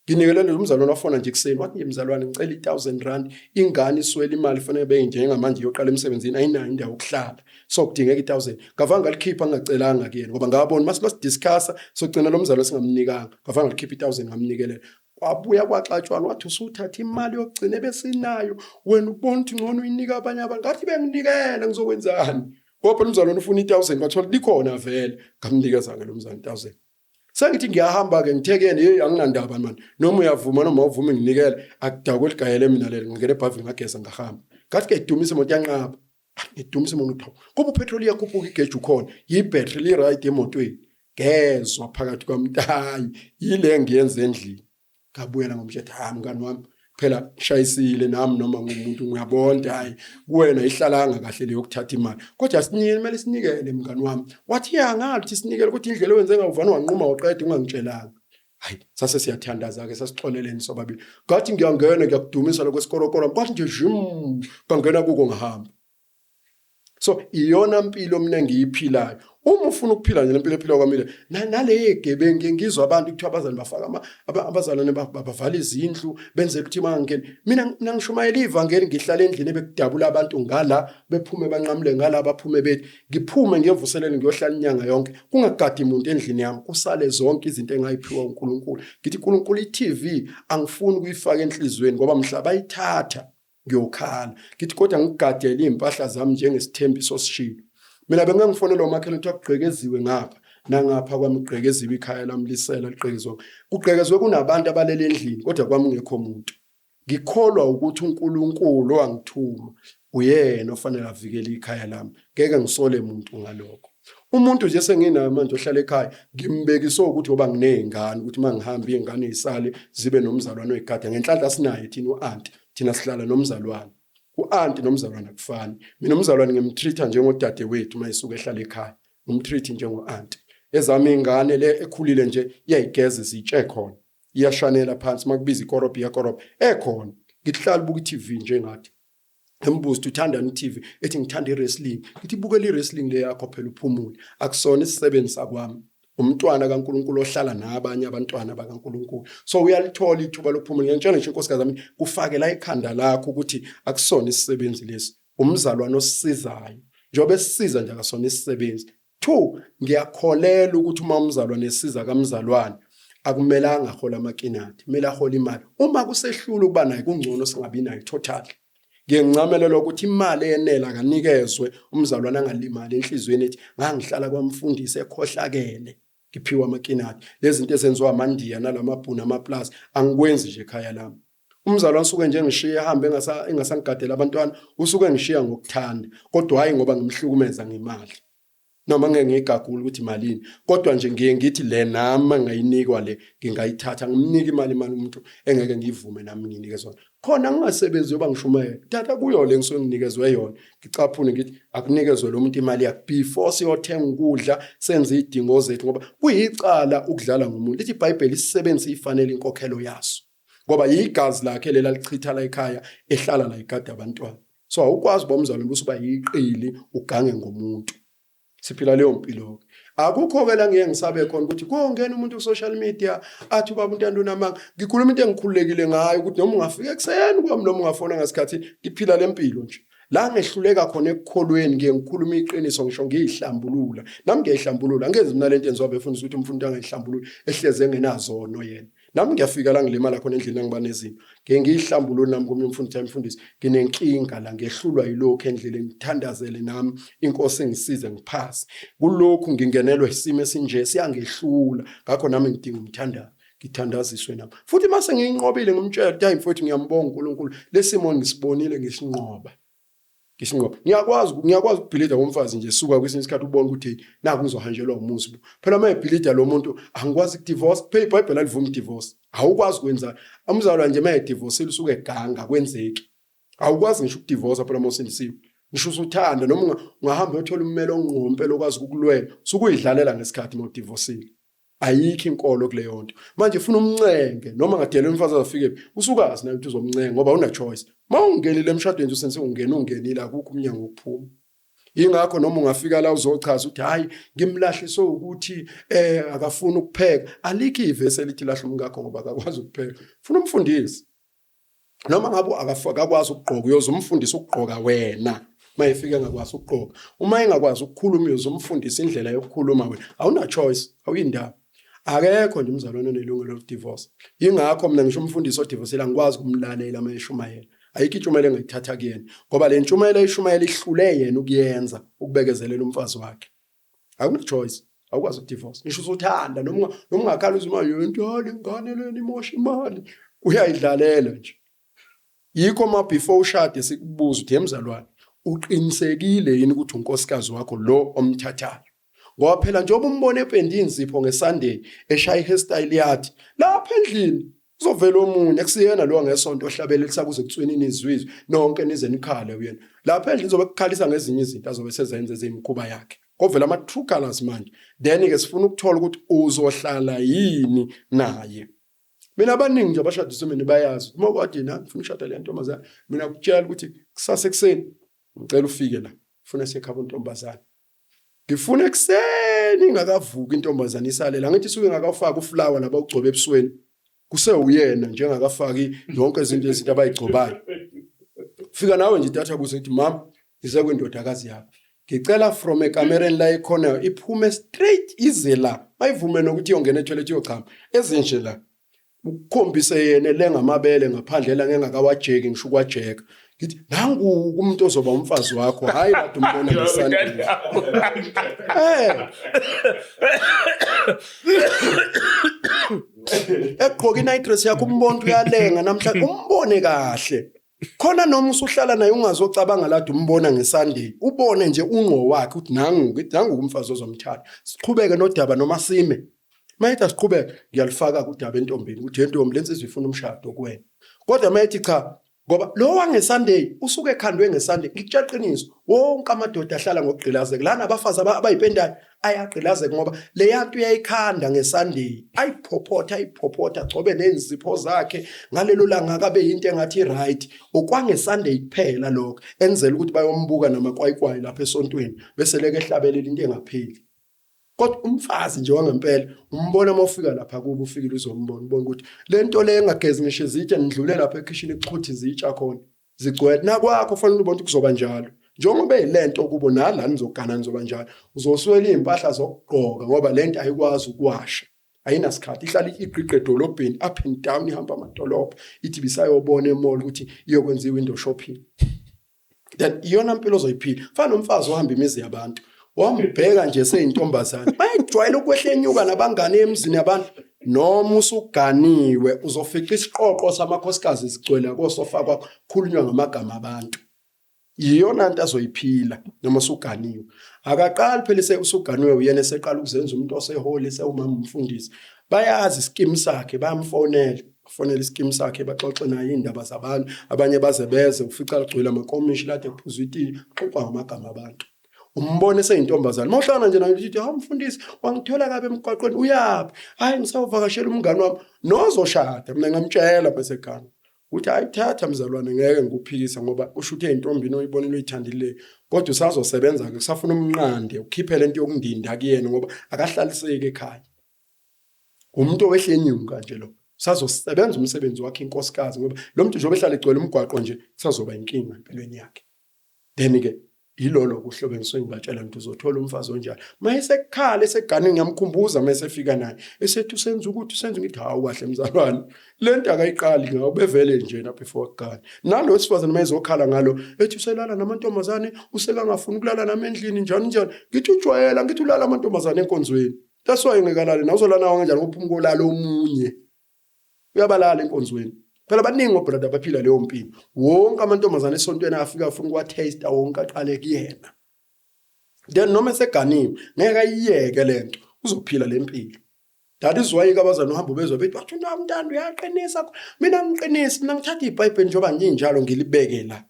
Nginikele lo umzalwane wafona nje kuseni wathi nje mzalwane ngicela R1,000 ingane iswele imali fanele benjengamanje iyoqala emsebenzini ayinayo indawo yokuhlala so kudingeka R1,000 ngavanga likhipha ngingacelanga kuyena ngoba ngabona mase basidiscussa sogcina lo mzalwane singamnikanga ngavanga likhipha R1,000 ngamnikelela kwabuya kwaxatshwana wathi usuthatha imali yokugcina besinayo wena ubona ukuthi ngcono uyinika abanye abantu ngathi benginikela ngizokwenzani ngoba lo mzalwane ufuna R1,000 kwathiwa likhona vele ngamnikeza ke lo mzalwane R1,000. Sengithi ngiyahamba ke ngithekene hey anginandaba man noma uyavuma noma awuvumi nginikele akudakwe ligayele mina lelo ngingena ebhavini ngageza ngahamba ngathi ke idumisa imoto yanqaba idumisa imoto uthawu kuba upetrol yakhuphuka igeju khona yibattery li right emotweni gezwe phakathi kwamtayi yile ngiyenze endlini ngabuyela ngomshetha mngani wami phela shayisile nami noma ngumuntu ngiyabonda hayi kuwena ihlalanga kahle leyo kuthatha imali kodwa sinikele kumele sinikele mngani wami wathi ngathi sinikele ukuthi indlela owenze ngawuvana wanquma waqeda ungangitshelanga hayi sase siyathandaza ke sasixoleleni sobabili ngathi ngiyangena ngiyakudumisa lokwesikoro kwathi nje jum bangena kuko ngahamba. So iyona mpilo mina ngiyiphilayo uma ufuna ukuphila nje lempilo ephila kwamile nale gebengu ngizwa abantu ukuthi abazali bafaka abazalwane bavala izindlu benze ukuthi mangene mina ngishumayela ivangeli ngihlala endlini ebekudabula abantu ngala bephume banqamule ngala baphume bethi ngiphume ngiyovuselele ngiyohlala inyanga yonke kungagadi umuntu endlini yami kusale zonke izinto engayiphiwa uNkulunkulu ngithi uNkulunkulu iTV angifuni ukuyifaka enhlizweni ngoba mhla bayithatha ngiyokhala ngithi kodwa ngigadele impahla zami njengesithembiso sishilo. Mina bengangifonela umakhelwane ukuthi akugqekeziwe ngapha nangapha kwami ugqekeziwe ikhaya lami lisela liqhekezwe kugqekezwe kunabantu abalele endlini kodwa kwami ngekho umuntu. Ngikholwa ukuthi uNkulunkulu wangithuma uyena ofanele avikele ikhaya lami ngeke ngisole umuntu ngalokho. Umuntu nje senginayo manje ohlala ekhaya ngimbekiswe ukuthi oba nginezingane ukuthi mangihamba izingane izisale zibe nomzalwane oyigada ngenhlanhla sinayo thina uAnti thina sihlala nomzalwane. U-anti nomzalwane akufani. Mina umzalwane ngimtreata njengodade wethu mayisuka ehlala ekhaya. Ngimtreat njengo-anti. Ezami ingane le ekhulile nje iyayigeza zitshe khona. Iyashanela phansi makubiza ikorobhi yakorobhi ekhona. Ngihlala buka i-TV nje ngathi. Embuzo uthandani i-TV ethi ngithanda i-wrestling. Ngithi bukela i-wrestling le yakho phela uphumule. Akusona isisebenzi sakwami. Umntwana kaNkuluNkulu ohlala nabanye abantwana bakaNkuluNkulu. So uyalithola ithuba lokuphumula. Ngiyantshela nje inkosikazi yami kufake la ikhanda lakho ukuthi akusona isisebenzi lesi. Umzalwane osisizayo. Njobe sisiza nje akasona isisebenzi. 2 ngiyakholela ukuthi uma umzalwane esiza kamzalwane akumelanga ahola amakinati, kumele ahola imali. Uma kusehlula ukuba nayo kungcono singabi nayo total. Ngiyancamela ukuthi imali enela kanikezwe umzalwane angalimali enhlizweni ethi ngangihlala kwamfundisi ekhohlakele ngiphiwa amakinati. Lezi zinto ezenziwa amandiya nalamabhuna amaplus angikwenzi nje ekhaya lami. Umzalwane usuke nje ngishiya ehambe engasangigadela abantwana usuke ngishiya ngokuthanda kodwa hayi ngoba ngimhlukumeza ngemali. Noma ngengigagula ukuthi malini kodwa nje ngiye ngithi le nami ngayinikwa le ngingayithatha ngimnika imali umuntu engeke ngivume nami nginike zona khona ngingasebenzi yoba ngishumayela tata kuyo le ngisuke nginikezwe yona ngicaphune ngithi akunikezwe lo muntu imali yakhe before siyothenga ukudla senze idingo zethu ngoba kuyicala ukudlala ngomuntu lithi iBhayibheli isisebenzi ifanele inkokhelo yaso ngoba yigazi lakhe lela lichitha la ekhaya ehlala la igada abantwana so awukwazi bomzalwane busuba yiqili ugange ngomuntu. Siphila leyo mpilo. Akukho ke la ngeke ngisabe khona ukuthi kongena umuntu ku social media athi ubaba uNtando namanga ngikhuluma into engikhululekile ngayo ukuthi noma ungafika ekseni kwami noma ungafona ngasikhathi ngiphila lempilo nje. La ngehluleka khona ekukholweni ngikhuluma iqiniso ngisho ngiyihlambulula. Nami ngiyihlambulula angeze mina lento enziwa befundisa ukuthi umuntu angayihlambulula ehleze engenazono yena. Nami ngiyafika la ngilimala khona endlini angiba nezinto. Ngiyihlambulula nami kumbe umfundisi nginenkinga la ngehlulwa yilokho endleleni ngithandazele nami inkosi engisize ngiphase. Kulokhu ngingenelwe isimo esinje siyangehlula. Ngakho nami ngidinga umthandazo. Ngithandaziswe nami. Futhi mase ngiyinqobile ngimtshela time futhi ngiyambonga uNkulunkulu lesimo ngisibonile ngisinqoba. Ngiyakwazi ukubhilida umfazi nje suka kwesinye isikhathi ubone ukuthi naku ngizohanjelwa umuzi. Phela mayebhilida lo muntu angikwazi ukudivorce. Phela iBhayibheli alivumi divorce. Awukwazi kwenza umzalwane nje mayedivorce usuke eganga kwenzeki. Awukwazi ngisho ukudivorce phela mawusindisiwe. Ngisho usuthanda noma ungahamba uyothola ummeli ongqompela okwazi ukulwela. Sukuyidlalela ngesikhathi mawudivorcile. Ayikho inkolo kuleyo nto. Manje ufuna umncenge noma ngadela umfazi afike usukazi nayo ukuthi uzomncenga ngoba una choice. Mawungenile emshadweni nje senze ungenile akukho umnyango ukuphuma. Ingakho noma ungafika la uzochaza ukuthi hayi ngimlahlise ukuthi akafuna ukupheka alikho ivesi elithi lahla umngakho ngoba akakwazi ukupheka. Ufuna umfundisi. Noma ngabe akakwazi ukugqoka uyozumfundisa ukugqoka wena. Mayefika ngakwazi ukugqoka. Uma engakwazi ukukhuluma uyozumfundisa indlela yokukhuluma wena. Awuna choice, awuyindaba. Akekho nje umzalwane onelungelo lokudivorce. Ingakho mina ngisho umfundisi odivorcela ngikwazi ukumlalela mayeshumayela. Ayikho intshumayelo engayithatha kuyena ngoba le ntshumayelo eshumayela ihlule yena ukuyenza ukubekezelela umfazi wakhe. Akuna choice, awukwazi ukudivorce. Ngisho usuthanda noma ungakhala uzima yento ingane leni imosha imali uyayidlalela nje. Yikho ma before ushade sikubuza ukuthi emzalwane uqinisekile yini ukuthi unkosikazi wakho lo omthathayo. Ngoba phela njengoba umbone ependa inzipho ngeSunday eshaya ihairstyle yathi lapha endlini uzovela omunye akusiyena lo ngesonto ohlabele lisakuze kutswenini izizwe nonke nize nikhale uyena lapha endlini uzobe kukhalisa ngezinye izinto azobe sezenze zemikhuba yakhe kovela ama true colors manje then ke sifuna ukuthola ukuthi uzohlala yini naye. Mina abaningi nje abashadiswe mina bayazi uma kwathi na ngifuna ushada le ntombazana mina ukutshela ukuthi kusasa ekseni ngicela ufike la ufuna sekhaba untombazana. Ngifuna ekseni ingakavuki intombazana isalela ngithi suke ngakafaka uflower laba ugcobe ebusweni kuse uyena njengakafaki yonke izinto abayigcobayo. Fika nawe nje idatha kuze ngithi mama ngize kwendodakazi yakho ngicela from ekamereni la ikhona iphume straight ize la mayivume nokuthi iyongena etoilet yochama ezinje la ukukhombise yena lengamabele ngaphandle la ngengakawajeki ngisho kwajeka ngithi nangu umuntu ozoba umfazi wakho hayi kade umbona ngesandla. Egqoka i-night dress yakho umbona uyalenga namhlanje umbone kahle khona noma usuhlala naye ungazocabanga la umbona ngeSunday ubone nje ungqo wakhe ukuthi nangu umfazi ozomthatha. Siqhubeke nodaba noma sime mayithi asiqhubeke ngiyalifaka kudaba entombini ukuthi entombi lensizwe ifuna umshado kuwena kodwa mayithi cha Ngoba lo wangeSunday usuke ekhandwe ngeSunday ngikutshela iqiniso wonke amadoda ahlala ngokugqilazeka lana abafazi abayipendayo ayagqilazeka ngoba le yanto uyayikhanda ngeSunday ayiphopotha gcobe nezipho zakhe ngalelo langa akabe into engathi right okwangeSunday kuphela lokho enzela ukuthi bayombuka namakwayikwayi lapha esontweni bese leke ehlabelela into engapheli. Kodwa umfazi nje wangempela umbona mawufika lapha kubo ufikile uzombona ubona ukuthi lento le engagezi ngisho izitsha nidlule lapha ekitchen ekuxhuthi izitsha khona zigcwele nakwakho fanele ubone ukuthi kuzoba njalo njengoba eyilento kubo nala nizogana nizoba njalo uzoswela impahla zokugqoka ngoba lento ayikwazi ukuwasha ayinasikhathi ihlala igqiqe edolobheni up and down ihamba amadolobha ithi bisayobona emall ukuthi iyokwenza window shopping. Then iyona impilo ozoyiphila fana nomfazi ohamba imizi yabantu wambheka nje seyintombazana bayijwayele ukwehla enyuka nabangane emzini yabantu noma usuganiwe uzofica isiqoqo samakhosikazi sigcwele kosofa kwakho khulunywa ngamagama abantu. Iyona into azoyiphila noma usuganiwe akaqali phela usuganiwe uyena eseqala ukuzenza umuntu osehole sewumama umfundisi bayazi iskim sakhe bayamfonela kufonela iskim sakhe baxoxe naye indaba zabantu abanye baze beze ufica ligcwele amakomishi lade kuphuza iti xoxa ngamagama abantu. Umbone seyintombazana mawuhlangana nje naye uthi ha mfundisi wangithola kabe emgwaqweni uyaphi hayi ngisawuvakashela umngane wami nozoshada mina ngamtshela bese ekhaya uthi ayithatha mzalwane ngeke ngikuphikisa ngoba usho ukuthi eintombini oyibonile uyithandile kodwa usazosebenza ke kusafuna umnqande ukhiphe lento yokundinda kuyena ngoba akahlaliseke ekhaya. Umuntu owehlenyuka nje lo sazosebenza umsebenzi wakhe inkosikazi ngoba lo muntu njengoba ehlala egcwele umgwaqo nje kusazoba inkinga empilweni yakhe. Then ke yilolo kuhlobeniswe ngibatshela ukuthi uzothola umfazi onjalo mayesekhala esegane ngiyamkhumbuza mayesefika naye esethi usenza ukuthi usenza ngithi hawu kahle mzalwane lento akayiqali ngawubevele nje na before kugane nalo sifazane mayezokhala ngalo ethi uselala namantombazane usekangafuni ukulala nami endlini njani ngithi ujwayela ngithi ulala amantombazane enkonzweni that's why ngikalala nawe uzolala nawe kanjani uphumuko lalo omunye uyabalala enkonzweni. Phela baningi obrother baphila leyo mpilo wonke amantombazane esontweni afika afuna ukwa-taste wonke aqale kuyena then noma eseganiwe ngeke ayiyeke lento uzophila lempilo. That is why abazana uhamba bezwe bethi wathi uNtando uyaqinisa mina ngiqinisa mina ngithatha iBhayibheli njoba nginjalo ngilibeke la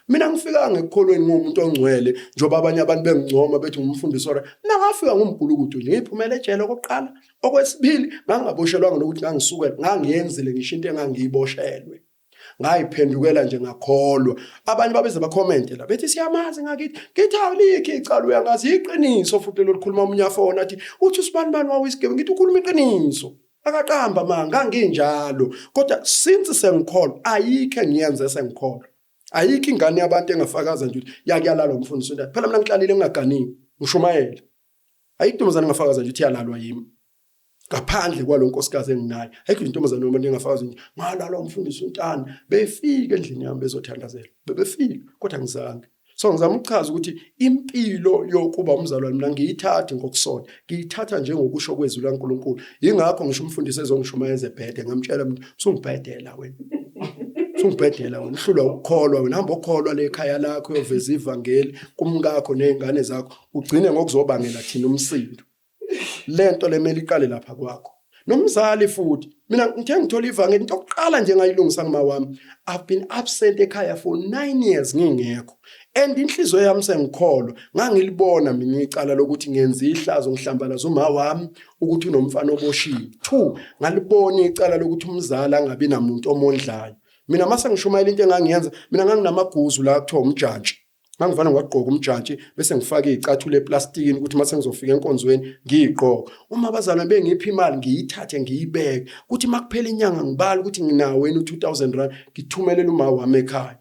mina ngifika ngekukholweni ngomuntu ongcwele njoba abanye abantu bengicoma bethi ngumfundisi ora mina ngafika ngumgulukudu nje ngiphumela ejele okokuqala okwesibili ngangaboshelwanga nokuthi ngangisuke ngangiyenzile ngisho into engangiyiboshelwe ngayiphendukela nje ngakholwa. Abanye babeze bakomente la bethi siyamazi ngakithi ngithi awulikho icala uyangazi iqiniso futhi lolukhuluma umunyafona athi uthi usibani wawisigebe ngithi ukhuluma iqiniso akaqamba manga nginjalo kodwa since sengikholwa ayikho engiyenze sengikholwa ayikho ingane yabantu engafakaza nje ukuthi yakuyalala umfundisi uNtando phela mina ngihlalile ngingaganiwe ngishumayela ayikho intombazane engafakaza nje ukuthi yalalwa yimi ngaphandle kwalo nkosikazi enginayo ayikho intombazane noma engafakaza nje ngalalwa umfundisi uNtando befika endlini yami bezothandazela befika kodwa ngizange. So ngizama ukuchaza ukuthi impilo yokuba umzalwane mina ngiyithatha ngokusona ngiyithatha njengokusho kwezwi laNkulunkulu yingakho ngisho umfundisi ezongishumayeza ebhede ngamtshela umuntu usungibhedela wena ungibhedela wena uhlulwa ukukholwa wena hamba ukholwa le ekhaya lakho uyoveza ivangeli kumkakho nezingane zakho ugcine ngokuzobangela thina umsindo lento lemeli iqale lapha kwakho nomzali futhi mina ngithe ngithola ivangeli into yokuqala nje ngayilungisa ngima wami I've been absent ekhaya for 9 years ngingekho and inhliziyo yami sengikholwa ngangilibona mina icala lokuthi ngenza ihlazo ngihlambalaza uma wami ukuthi unomfana oboshiwe 2 ngalibona icala lokuthi umzala angabi namuntu omondlayo. Mina mase ngishumayela into engangiyenza mina nganginamaguzu la kuthiwa umjantshi ngangivana ngwaqoqa umjantshi bese ngifaka izicathule eplastikini ukuthi mase ngizofika enkonzweni ngiyigqoka uma abazalwane bengiphi imali ngiyithathe ngiyibeke ukuthi makuphela inyanga ngibala ukuthi nginawo wena u2000 rand ngithumelela uma wami ekhaya.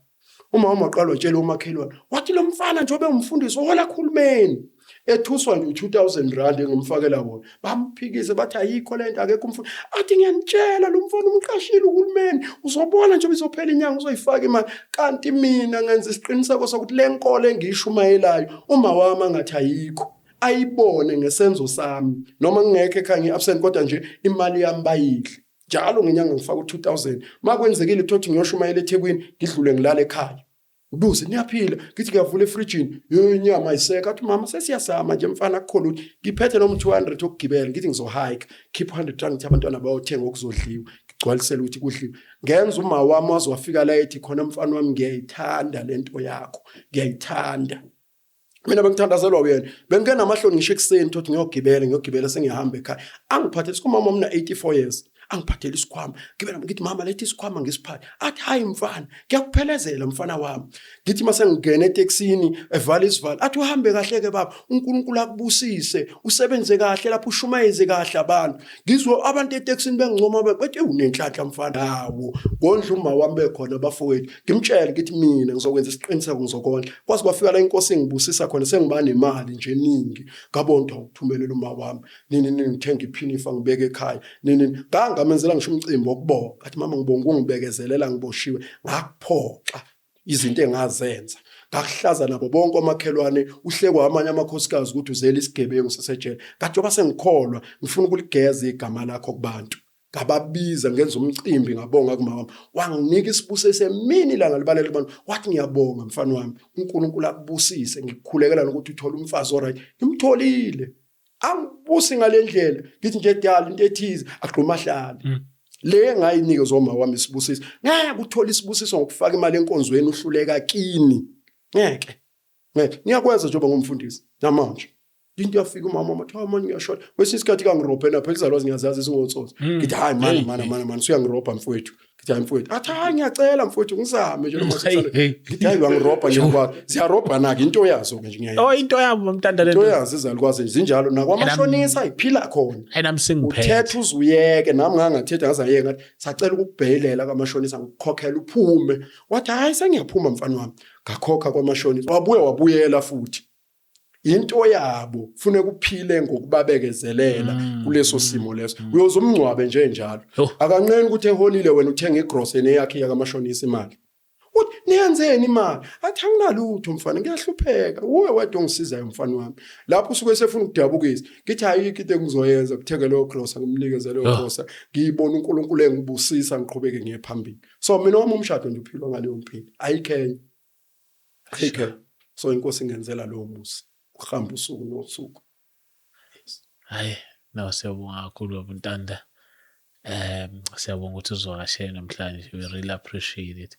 Uma waqala utshela umakhelwane wathi lo mfana njobe umfundisi ohola khulumeni ethuswa nge2000 rand engumfakela wona bamphikise bathi ayikho lento akekho umfundi athi ngiyanitshela lo mfana umqashile uhulumeni uzobona nje bizophela inyanga uzoyifaka imali kanti mina ngenza isiqiniseko sokuthi le nkolo engiyishumayelayo uma wami ngathi ayikho ayibone ngesenzo sami noma ngeke ekhaya ngiabsent kodwa nje imali yami bayidle njalo ngenyanga ngifaka u2000 makwenzekile ukuthi ngiyoshumayela eThekwini ngidlule ngilala ekhaya ubuze niyaphila ngithi ngiyavula efrijini inyama ayiseka athi mama sesiyasama nje mfana akukhola ukuthi ngiphethe noma 200 okugibela ngithi ngizohike keep 100 rand abantwana bayothenga okuzodliwa gcwalisela ukuthi kudliwe. Ngenza uma wami wazwafika la ethi khona mfana wami ngiyayithanda lento yakho, ngiyayithanda. Mina bengithandazelwa uyena. Bengena amahloni ngisho ekuseni thothi ngiyogibela sengiyahamba ekhaya. Angiphathele sikhwama mama 84 years. Angiphathele isikhwama. Ngibela ngithi mama lethi isikhwama ngisiphathe. Athi hayi mfana, ngiyakuphelezela mfana wami. Ngithi mase ngingena eTexini evala isivala. Athi uhambe kahle ke baba, uNkulunkulu akubusise, usebenze kahle lapho ushumayeze kahle abantu. Ngizwe abantu eTexini bengincoma bethi unenhlanhla mfana hawo. Ngondla uma wami bekhona bafowethu. Ngimtshela ngithi mina ngizokwenza isiqiniseko ngizokondla. Kwazi kwafika la inkosi engibusisa khona sengiba nemali nje eningi. Ngabonda ukuthumelela uma wami. Nini ngithenga iphinifa ngibeke ekhaya. Nini ngamenzela ngisho umcimbi wokubonga. Athi mama ngibonga ungibekezelela ngiboshiwe. Ngakuphoxa izinto engazenza. Ngakuhlaza nabo bonke omakhelwane uhlekwa amanye amakhosikazi ukuthi uzela isigebengu sasejele. Kathi yoba sengikholwa ngifuna ukuligeza igama lakho kubantu. Ngababiza ngenza umcimbi ngabonga kumama. Wanginika isibusiso esemini ilanga libalele kubantu. Wathi ngiyabonga mfana wami. uNkulunkulu akubusise ngikukhulekela nokuthi uthole umfazi oright. Ngimtholile. Angibusi ngalendlela. Ngithi nje dala into ethize agqumahlala. Le ngayinike zoma wami isibusiso. Ngeke uthola isibusiso ngokufaka imali enkonzweni uhluleka kini. Ngeke. Ngiyakwenza njengoba ngumfundisi namanje. Into yafika umama wathi hayi manje ngiyashona. Kwesinye isikhathi kangirobhena phela izalwazi ngiyazazi izingotsotsi. Ngithi hayi mana usuyangirobha mfowethu. Ngithi hayi mfowethu. Athi hayi ngiyacela mfowethu ngizame nje noma sithole. Ngithi hayi wangirobha nje kwathi. Ziyarobha nake into yazo ke nje ngiyayazi. Into yabo mntanda lento. Into yazo izalukwazi zinjalo nakwamashonisa iphila khona. Ayinami singiphethe. Uthethe uzuyeke nami ngangathetha ngazayeke ngathi sacela ukubhelela kwamashonisa ngikukhokhela uphume. Wathi hayi sengiyaphuma mfana wami. Ngakhokha kwamashonisa. Wabuyela futhi. Into yabo funeka uphile ngokubabekezelela kuleso simo leso. Uyozumncwabe nje njalo. Akanqeni ukuthi eholile wena uthenga igrocery yakhe yakamashonisa imali. Uthi niyenzeni imali? Athi anginalutho mfana ngiyahlupheka. Uwe wedwa ongisizayo mfana wami. Lapho usuke sefuna ukudabukisa. Ngithi ayikho into engizoyenza kuthenge leyo grocery ngimnikeze leyo grocery. Ngiyibona uNkulunkulu engibusisa ngiqhubeke ngiye phambili. So mina wami umshado nje uphilwa ngaleyo mpilo. Ayikhenye. So inkosi ingenzela lo musa. Ukuhamba usuku nosuku. Hayi, no siyabonga kakhulu babuntanda. Siyabonga ukuthi uzokashela namhlanje. We really appreciate it.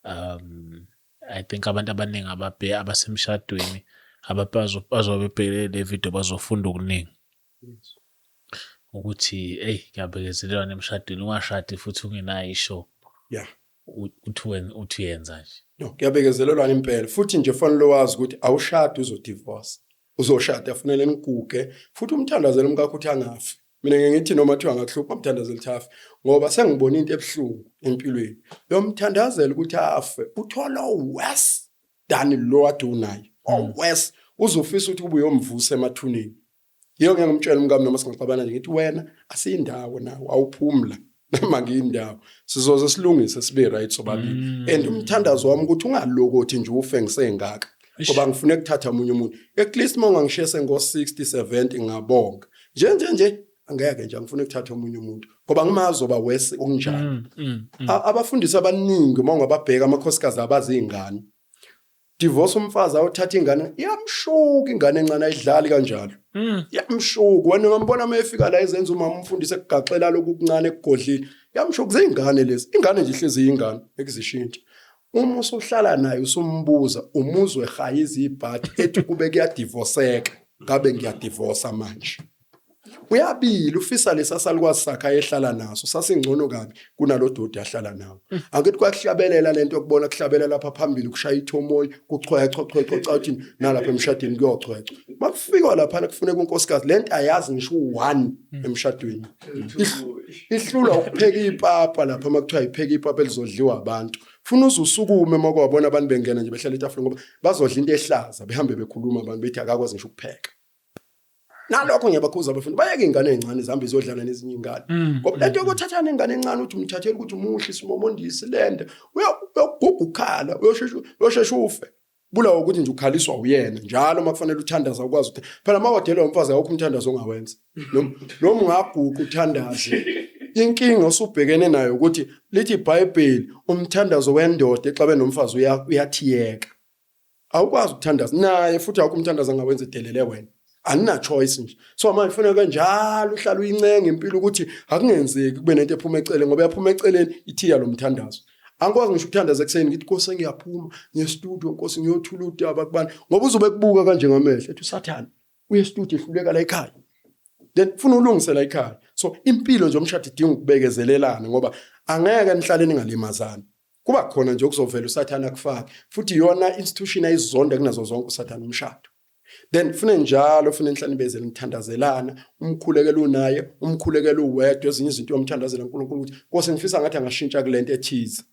I think abantu abaningi abasemshadweni abazobebhekele le video bazofunda okuningi. Ukuthi ngiyabekezelelwa nemshadweni ungashadi futhi ungenayo isho. Yeah. Uthi yenza nje. No, kuyabekezelelwa impela. Futhi nje fanele wazi ukuthi awushadi uzodivorce. Uzoshada afanele nikuguge futhi umthandazeli umkakho uthi angafi. Mina ngithi noma thiwa ngakuhlupha umthandazeli thafi ngoba sengibona into ebhlungu empilweni. Lo mthandazeli ukuthi afe uthola worse than lo adunayo. Worse uzofisa ukuthi ube uyomvusa emathuneni. Yiyo ngiyamtshela umkami noma singaxabana nje ngithi wena asiyindawo nawo awuphumla. Noma ngiyindawo sizoze silungise sibe right sobabili. And umthandazo wami ukuthi ungalokothi nje ufe ngisengaka. Ngoba ngifuna ukuthatha umunye umuntu. At least mangangishese ngo60 70 ngabonga. Nje angeke nje ngifuna ukuthatha umunye umuntu. Ngoba ngimazi oba wese okunjani. Abafundisi abaningi mangababheka amakhosikazi abazingane. Divorce umfazi awuthatha ingane iyamshuka ingane encane ayidlali kanjalo. Yamshuka wena ngambona mayefika la ezenza umama umfundisi ekugaxela lokhu kuncane ekugodlile. Yamshuka zingane lezi. Ingane nje ihlezi ingane ekuzishintsha. Uma usuhlala naye usumbuza umuzwe ehayizi ibhathi ethi kube kuyadivorceka ngabe ngiyadivorce manje. Uyabili ufisa lesasalukwazi sakhe ehlala naso sasingcono kabi kunalododa yahlala nawo. Angithi kwakuhlabelela lento yokubona kuhlabelela lapha phambili kushaya ithomoyo kuchwecha uthini nalapha emshadweni kuyochwecha. Makufika lapha kufuneka unkosikazi lento ayazi ngisho u1 emshadweni. Ihlula ukupheka ipapa lapha makuthiwa ipheka ipapa elizodliwa abantu. Funa uzusukume makwabona abantu bengena nje behlala etafuleni ngoba bazodla into ehlaza behambe bekhuluma abantu bethi akakwazi ngisho ukupheka. Nalokho ngiyabakhuza abafundi bayeke ingane ezincane zihambe zodlala nezinye ingane. Ngoba lento yokuthathana ingane encane uthi umthathele ukuthi umuhle isimomondisi lende uyaguga ukhala uyoshesha ufe. Bulawa ukuthi nje ukhaliswa uyena njalo makufanele uthandaza ukwazi ukuthi phela mawadela umfazi awukho umthandazo ongawenza. Noma ungaguga uthandaze. Inkinga osubhekene nayo ukuthi lithi iBhayibheli umthandazo wendoda exabe nomfazi uyathiyeka. Awukwazi ukuthandaza naye futhi awukho umthandazo angawenza edelele wena. Anina-choice nje. So manje kufanele njalo uhlale uyincenga impilo ukuthi akungenzeki kube nento ephuma eceleni ngoba yaphuma eceleni ithiya lo mthandazo. Angikwazi ngisho ukuthandaza ekseni ngithi Nkosi ngiyaphuma ngestudio Nkosi ngiyothula udaba kubani ngoba uzobe kubuka kanje ngamehlo ethi uSathane uye estudio ehluleka la ekhaya. Then ufuna ulungise la ekhaya. So impilo nje omshado idinga ukubekezelelana ngoba angeke nihlale ningalimazana. Kuba khona nje okuzovela uSathane akufake futhi yona institution ayizonda kunazo zonke uSathane umshado. Then fune njalo fune nihlale bezele nithandazelana umkhulekelo unaye umkhulekelo uwedwa ezinye izinto yomthandazela uNkulunkulu ukuthi Nkosi ngifisa ngathi angashintsha kulento ethize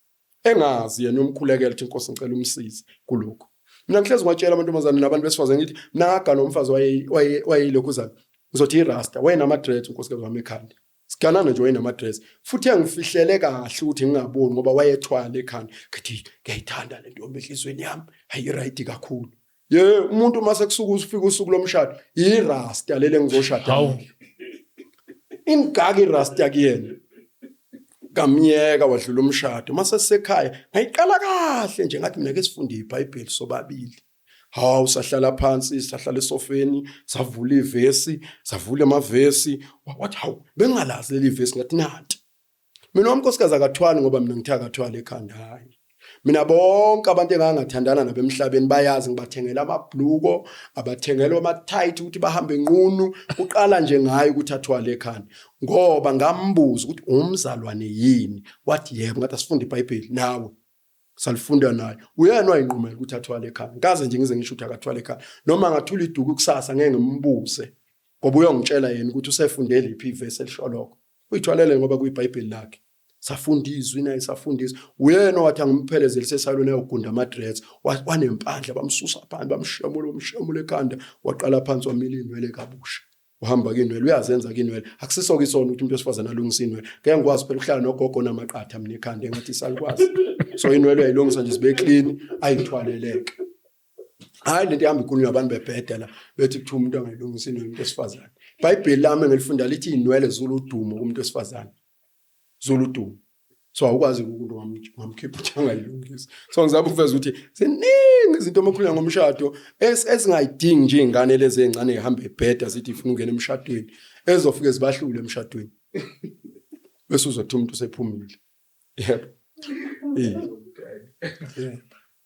engazi yena umkhulekelo ukuthi Nkosi ngicela umsize kuloko. Mina ngihlezi ngwatshela amantombazane nabantu besifazane ngithi mina ngagana umfazi wayeyilokhu uzana ngizothi irasta wayena dreads unkosikazi wami ekhanda siganana nje wayena dreads futhi yangifihlele kahle ukuthi ngingaboni ngoba wayethwala ekhanda ngithi ngiyayithanda lento emhlizweni yami hayi right kakhulu umuntu mase kusuka ufika usuku lomshado irasta lele ngizoshada ingaki irasta kuyena kamnyeka wadlula umshado mase sisekhaya ngayiqala kahle nje ngathi mina ke sifunde iBhayibheli sobabili. Hawu sahlala phansi sahlala esofeni savula ivesi savula amavesi wathi hawu bengalazi leli vesi ngathi nathi mina unkosikazi akathwali ngoba mina ngithe akathwali ekhanda hayi mina bonke abantu engangathandana nabo emhlabeni bayazi ngibathengela amabhluko abathengela ama-tight ukuthi bahambe nqunu uqala nje ngayo ukuthi athwale ekhanda ngoba ngambuza ukuthi umzalwane yini wathi yebo ngathi asifunde iBhayibheli nawe salifunda naye uyena wayinqumela ukuthi athwale ekhanda ngaze nje ngize ngisho ukuthi akathwale ekhanda noma ngathula iduku kusasa ngeke ngimbuze ngoba uyongitshela yena ukuthi usefundele iphi ivesi elisholoko uyithwalele ngoba kuyiBhayibheli lakhe safunda izwi naye safundisa uyena wathi angiphelezele sesalona yogunda amadress wanempandla bamsusa phansi bamshemula ekhanda waqala phansi wamila inwele kabusha uhamba kinwele uyazenza kinwele akusiso kisona ukuthi umuntu wesifazana alungisa inwele ngeke ngikwazi phela ukuhlala nogogo namaqatha mina ekhanda engathi salikwazi so inwele uyayilungisa nje sibe clean ayithwaleleke hayi lento ihamba inkulumo yabantu bebheda la bethi kuthi umuntu angayilungisa inwele umuntu wesifazana iBhayibheli lami ngilifunda lithi inwele zuludumo kumuntu wesifazana zuludumo so awukwazi ukuthi ngamkhipha ukuthi angayilungisa so ngizama ukuveza ukuthi ziningi izinto omakhuluma ngomshado esingayidingi nje ingane lezi encane ehamba ebheda zithi ifuna ungena emshadweni ezofike zibahlule emshadweni bese uzothi umuntu usephumile yebo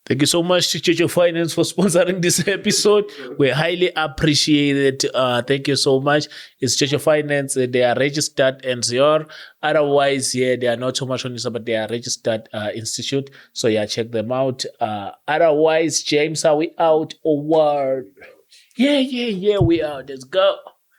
Thank you so much to Church of Finance for sponsoring this episode. We highly appreciate it. Thank you so much. It's Church of Finance. They are registered NCR. Otherwise, yeah, they are not so much on this, but they are registered institute. So yeah, check them out. Otherwise, James, are we out or what? Yeah, we out. Let's go.